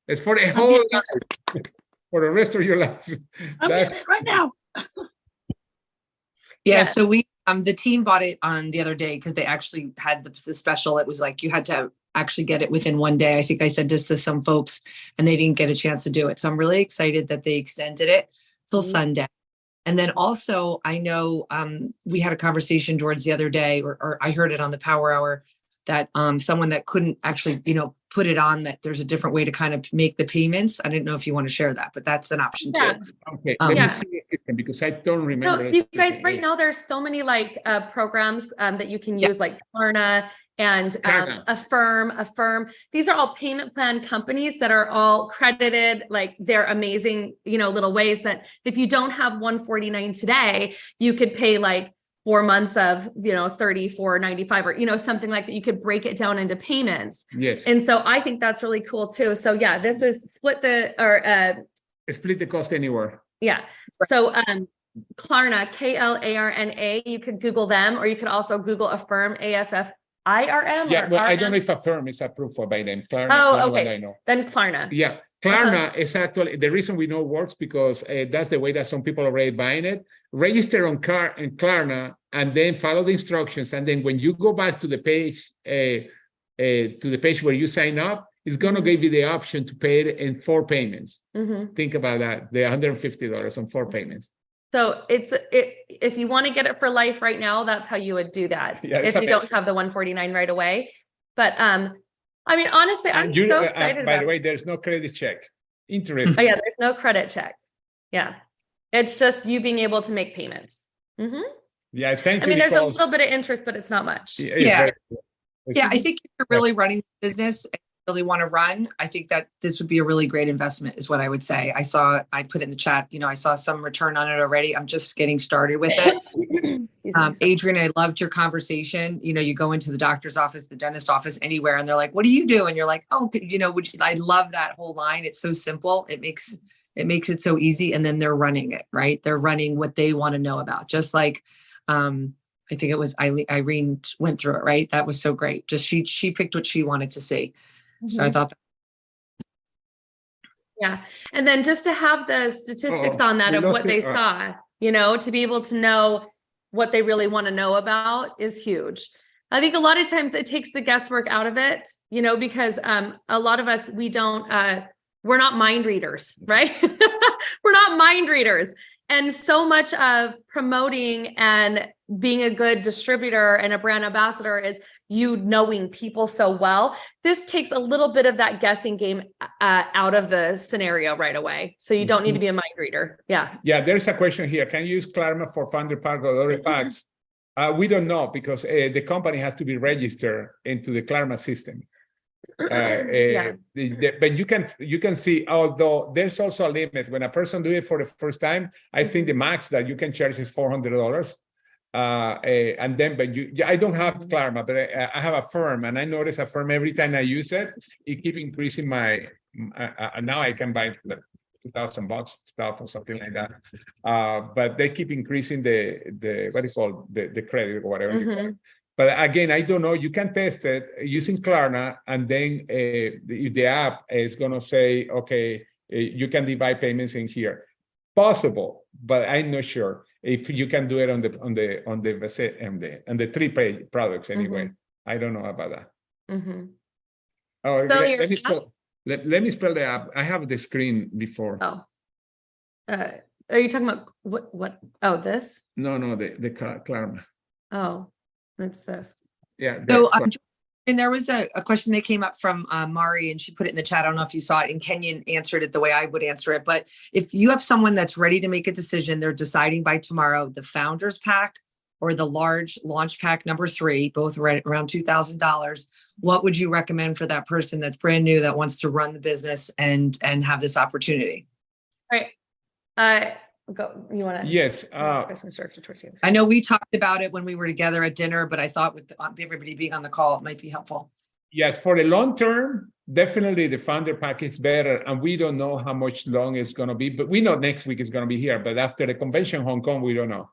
It's for the whole life, for the rest of your life. Right now. Yeah, so we the team bought it on the other day because they actually had the special. It was like you had to actually get it within one day. I think I said this to some folks and they didn't get a chance to do it. So I'm really excited that they extended it till Sunday. And then also I know we had a conversation, George, the other day, or I heard it on the Power Hour that someone that couldn't actually, put it on, that there's a different way to kind of make the payments. I didn't know if you want to share that, but that's an option too. Okay, let me see the system because I don't remember. So you guys, right now, there's so many programs that you can use, like Klarna and Affirm. These are all payment plan companies that are all credited. Like they're amazing, little ways that if you don't have $149 today, you could pay like 4 months of, $34.95 or, something like that. You could break it down into payments. Yes. And so I think that's really cool too. So yeah, this is split the cost anywhere. Yeah. So Klarna, Klarna, you could Google them, or you could also Google Affirm, AFFIRM. Yeah, well, I don't know if Affirm is approved by them. Klarna, oh, okay. I know. Then Klarna. Yeah. Klarna is actually the reason we know works because that's the way that some people are already buying it. Register on Klarna and then follow the instructions. And then when you go back to the page, where you sign up, it's going to give you the option to pay it in 4 payments. Think about that, the $150 on 4 payments. So if you want to get it for life right now, that's how you would do that. Yeah, if you don't have the $149 right away. But I mean, honestly, I'm so excited. By the way, there's no credit check. Interesting. Oh yeah, there's no credit check. Yeah, it's just you being able to make payments. Yeah, thank you. I mean, there's a little bit of interest, but it's not much. Yeah, I think if you're really running a business and you really want to run, I think that this would be a really great investment, is what I would say. I put in the chat, I saw some return on it already. I'm just getting started with it. Adrian, I loved your conversation. You go into the doctor's office, the dentist office, anywhere, and they're like, what do you do? And you're like, oh, I love that whole line. It's so simple. It makes it so easy. And then they're running it, right? They're running what they want to know about. Just like, I think it was Irene went through it, right? That was so great. Just she picked what she wanted to see. So I thought. Yeah. And then just to have the statistics on that of what they saw, to be able to know what they really want to know about is huge. I think a lot of times it takes the guesswork out of it, because a lot of us, we don't we're not mind readers, right? We're not mind readers. And so much of promoting and being a good distributor and a brand ambassador is you knowing people so well. This takes a little bit of that guessing game out of the scenario right away. So you don't need to be a mind reader. Yeah. Yeah, there's a question here. Can you use Klarna for Founder Pack or other packs? We don't know because the company has to be registered into the Klarna system. Yeah. But you can see, although there's also a limit when a person do it for the first time. I think the max that you can charge is $400. And then, but I don't have Klarna, but I have a firm, and I notice a firm every time I use it keep increasing my. Now I can buy like $2,000 stuff or something like that. But they keep increasing the what is called the credit or whatever. You call it. But again, I don't know. You can test it using Klarna, and then the app is going to say, okay, you can divide payments in here. Possible, but I'm not sure if you can do it on the 3 products anyway. I don't know about that. Oh, let me spell the app. I have the screen before. Oh, are you talking about what? Oh, this? No, the Klarna. Oh. It's this. Yeah. So, and there was a question that came up from Mari, and she put it in the chat. I don't know if you saw it, and Kenyon answered it the way I would answer it. But if you have someone that's ready to make a decision, they're deciding by tomorrow, the Founders Pack or the large launch pack number 3, both around $2,000, what would you recommend for that person that's brand new that wants to run the business and have this opportunity? All right. Go. You want to? Yes. I know we talked about it when we were together at dinner, but I thought with everybody being on the call, it might be helpful. Yes, for the long term, definitely the Founder Pack is better, and we don't know how much long it's going to be, but we know next week is going to be here. But after the convention, Hong Kong, we don't know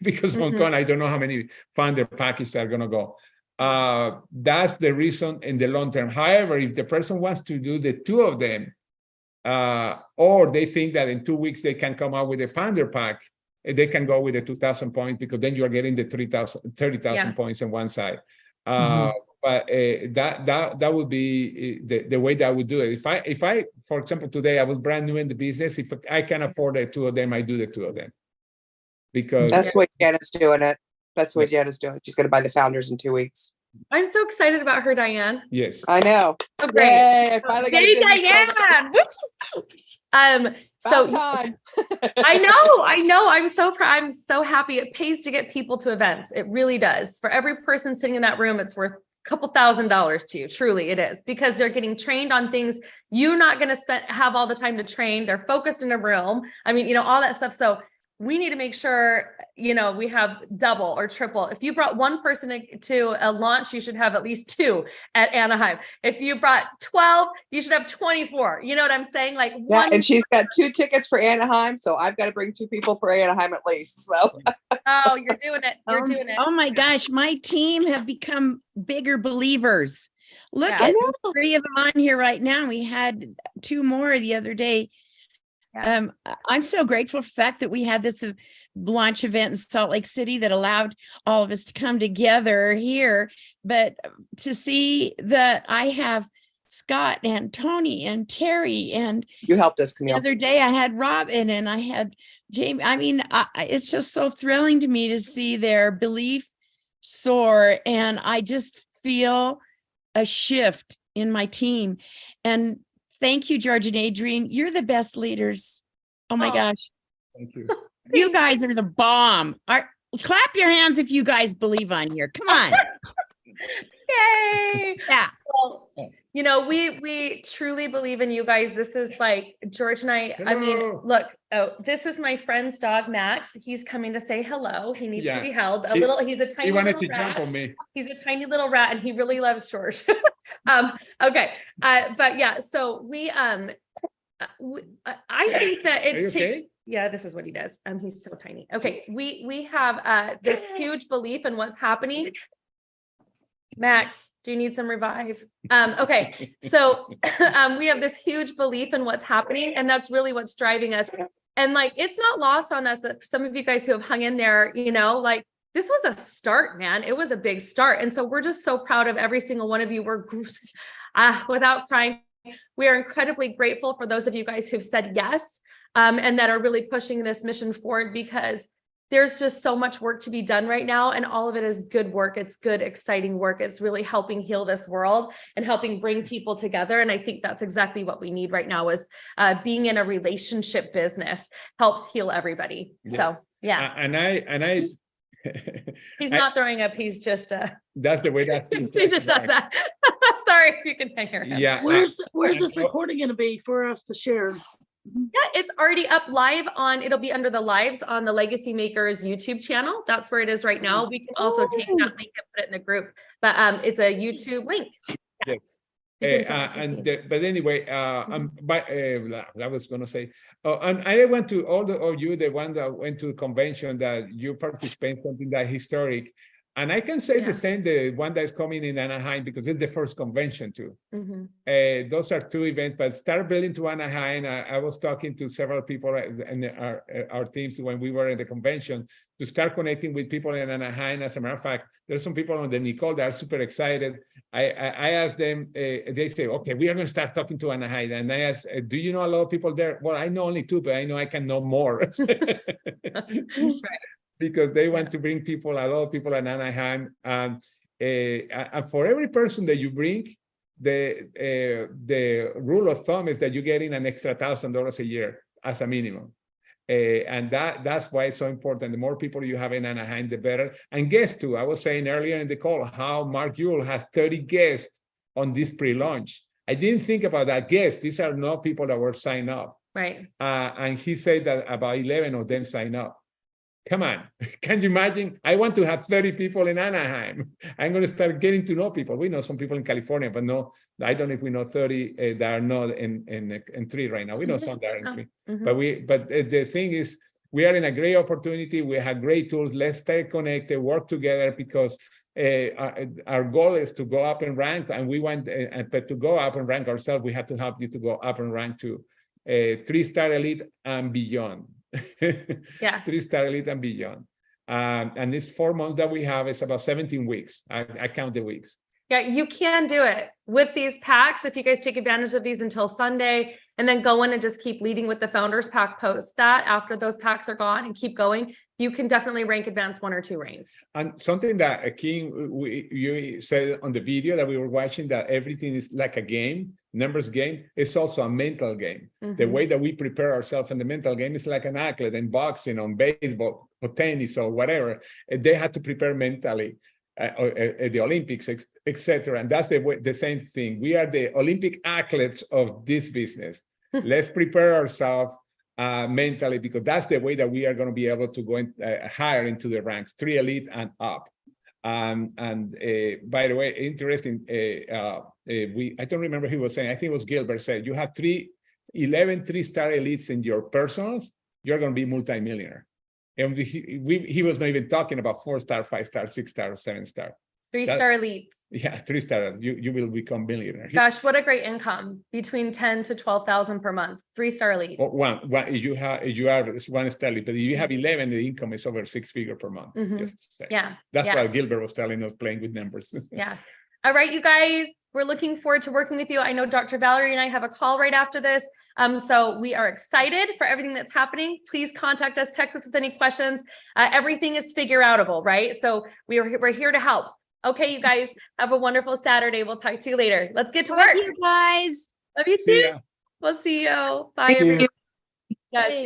because Hong Kong, I don't know how many Founder packages are going to go. That's the reason in the long term. However, if the person wants to do the 2 of them, or they think that in 2 weeks they can come out with a Founder Pack, they can go with the 2,000 points because then you are getting the 30,000 points on one side. But that would be the way that I would do it. If I, for example, today I was brand new in the business. If I can afford the 2 of them, I do the 2 of them. Because that's the way Janet's doing it. That's the way Janet's doing it. She's going to buy the Founders in 2 weeks. I'm so excited about her, Diane. Yes, I know. Oh, great. Yay, I finally got a Diane. So time. I know. I'm so proud. I'm so happy. It pays to get people to events. It really does. For every person sitting in that room, it's worth a couple $1,000s to you. Truly, it is, because they're getting trained on things you're not going to have all the time to train. They're focused in a room. I mean, all that stuff. So we need to make sure, we have double or triple. If you brought 1 person to a launch, you should have at least 2 at Anaheim. If you brought 12, you should have 24. You know what I'm saying? Like yeah, and she's got 2 tickets for Anaheim, so I've got to bring 2 people for Anaheim at least. So oh, you're doing it. You're doing it. Oh my gosh, my team have become bigger believers. Look at 3 of them on here right now. We had 2 more the other day. Yeah. I'm so grateful for the fact that we had this launch event in Salt Lake City that allowed all of us to come together here. But to see that I have Scott and Tony and Terry, and you helped us, Camille. The other day I had Robin and I had Jamie. I mean, it's just so thrilling to me to see their belief soar, and I just feel a shift in my team. And thank you, George and Adrienne. You're the best leaders. Oh my gosh. Thank you. You guys are the bomb. Clap your hands if you guys believe on here. Come on. Yay. Yeah. Well, we truly believe in you guys. This is like George and I mean, look, this is my friend's dog, Max. He's coming to say hello. He needs to be held he's a tiny little rat. Jump on me. He's a tiny little rat and he really loves George. Okay. But yeah, so I think that it's okay? Yeah, this is what he does. He's so tiny. Okay. We have this huge belief in what's happening. Max, do you need some revive? Okay, so we have this huge belief in what's happening, and that's really what's driving us. And like, it's not lost on us that some of you guys who have hung in there, like this was a start, man. It was a big start. And so we're just so proud of every single one of you. We're without crying, We are incredibly grateful for those of you guys who've said yes, and that are really pushing this mission forward, because there's just so much work to be done right now, and all of it is good work. It's good, exciting work. It's really helping heal this world and helping bring people together. And I think that's exactly what we need right now, is being in a relationship business helps heal everybody. Yeah. So yeah, And I he's not throwing up. He's just that's the way that seems. he just does that. Sorry if you can hear him. Yeah. Where's this I- recording gonna be for us to share? Yeah, it's already up live it'll be under the lives on the Legacy Makers YouTube channel. That's where it is right now. We can also take that link and put it in the group, but it's a YouTube link. Yes. You can send it to me. But anyway, I was gonna say, and I went to all of you, the one that went to the convention, that you participate in something that historic. And I can say Yeah. the same, the one that is coming in Anaheim, because it's the first convention too. Mhm. Those are two events, but start building to Anaheim. I was talking to several people and our teams when we were in the convention to start connecting with people in Anaheim. As a matter of fact, there's some people on the Nicole that are super excited. I asked them, they say, okay, we are going to start talking to Anaheim. And I asked, do you know a lot of people there? Well, I know only two, but I know I can know more. Because they want to bring people, a lot of people in Anaheim. And for every person that you bring, the rule of thumb is that you're getting an extra $1,000 a year as a minimum. And that's why it's so important. The more people you have in Anaheim, the better. And guests too. I was saying earlier in the call how Mark Ewell has 30 guests on this pre-launch. I didn't think about that. Guests, these are not people that were signed up. Right. And he said that about 11 of them signed up. Come on, can you imagine? I want to have 30 people in Anaheim. I'm going to start getting to know people. We know some people in California, but no, I don't know if we know 30 that are not in 3 right now. We know some that are in 3. Mhm. But the thing is, we are in a great opportunity. We have great tools. Let's stay connected, work together, because our goal is to go up and rank, and we want but to go up and rank ourselves, we have to help you to go up and rank to 3-star elite and beyond. Yeah. 3-star elite and beyond. And this 4 months that we have is about 17 weeks. I count the weeks. Yeah, you can do it with these packs. If you guys take advantage of these until Sunday, and then go in and just keep leading with the Founders Pack post that after those packs are gone and keep going, you can definitely rank advance 1 or 2 ranks. And something that King, you said on the video that we were watching, that everything is like a game, numbers game. It's also a mental game. The way that we prepare ourselves in the mental game is like an athlete in boxing, on baseball, or tennis, or whatever. They had to prepare mentally. At the Olympics, etc. And that's the same thing. We are the Olympic athletes of this business. Let's prepare ourselves mentally, because that's the way that we are going to be able to go higher into the ranks, 3 elite and up. And by the way, interesting. I don't remember who was saying. I think it was Gilbert said, you have 11 3-star elites in your personals, you're going to be multimillionaire. And he was not even talking about 4-star, 5-star, 6-star, 7-star. 3-star elites. Yeah, 3-star. You will become millionaire. Gosh, what a great income, between 10 to 12,000 per month. 3-star elite. One, you are 1-star elite, but if you have 11, the income is over 6 figures per month. Just to say. Yeah. That's yeah. why Gilbert was telling us, playing with numbers. Yeah. All right, you guys, we're looking forward to working with you. I know Dr. Valerie and I have a call right after this. So we are excited for everything that's happening. Please contact us, text us with any questions. Everything is figure outable, right? So we're here to help. Okay, you guys, have a wonderful Saturday. We'll talk to you later. Let's get to work. Love you guys. Love you See too. ya. We'll see you. Bye, Thank you. everyone. Yes,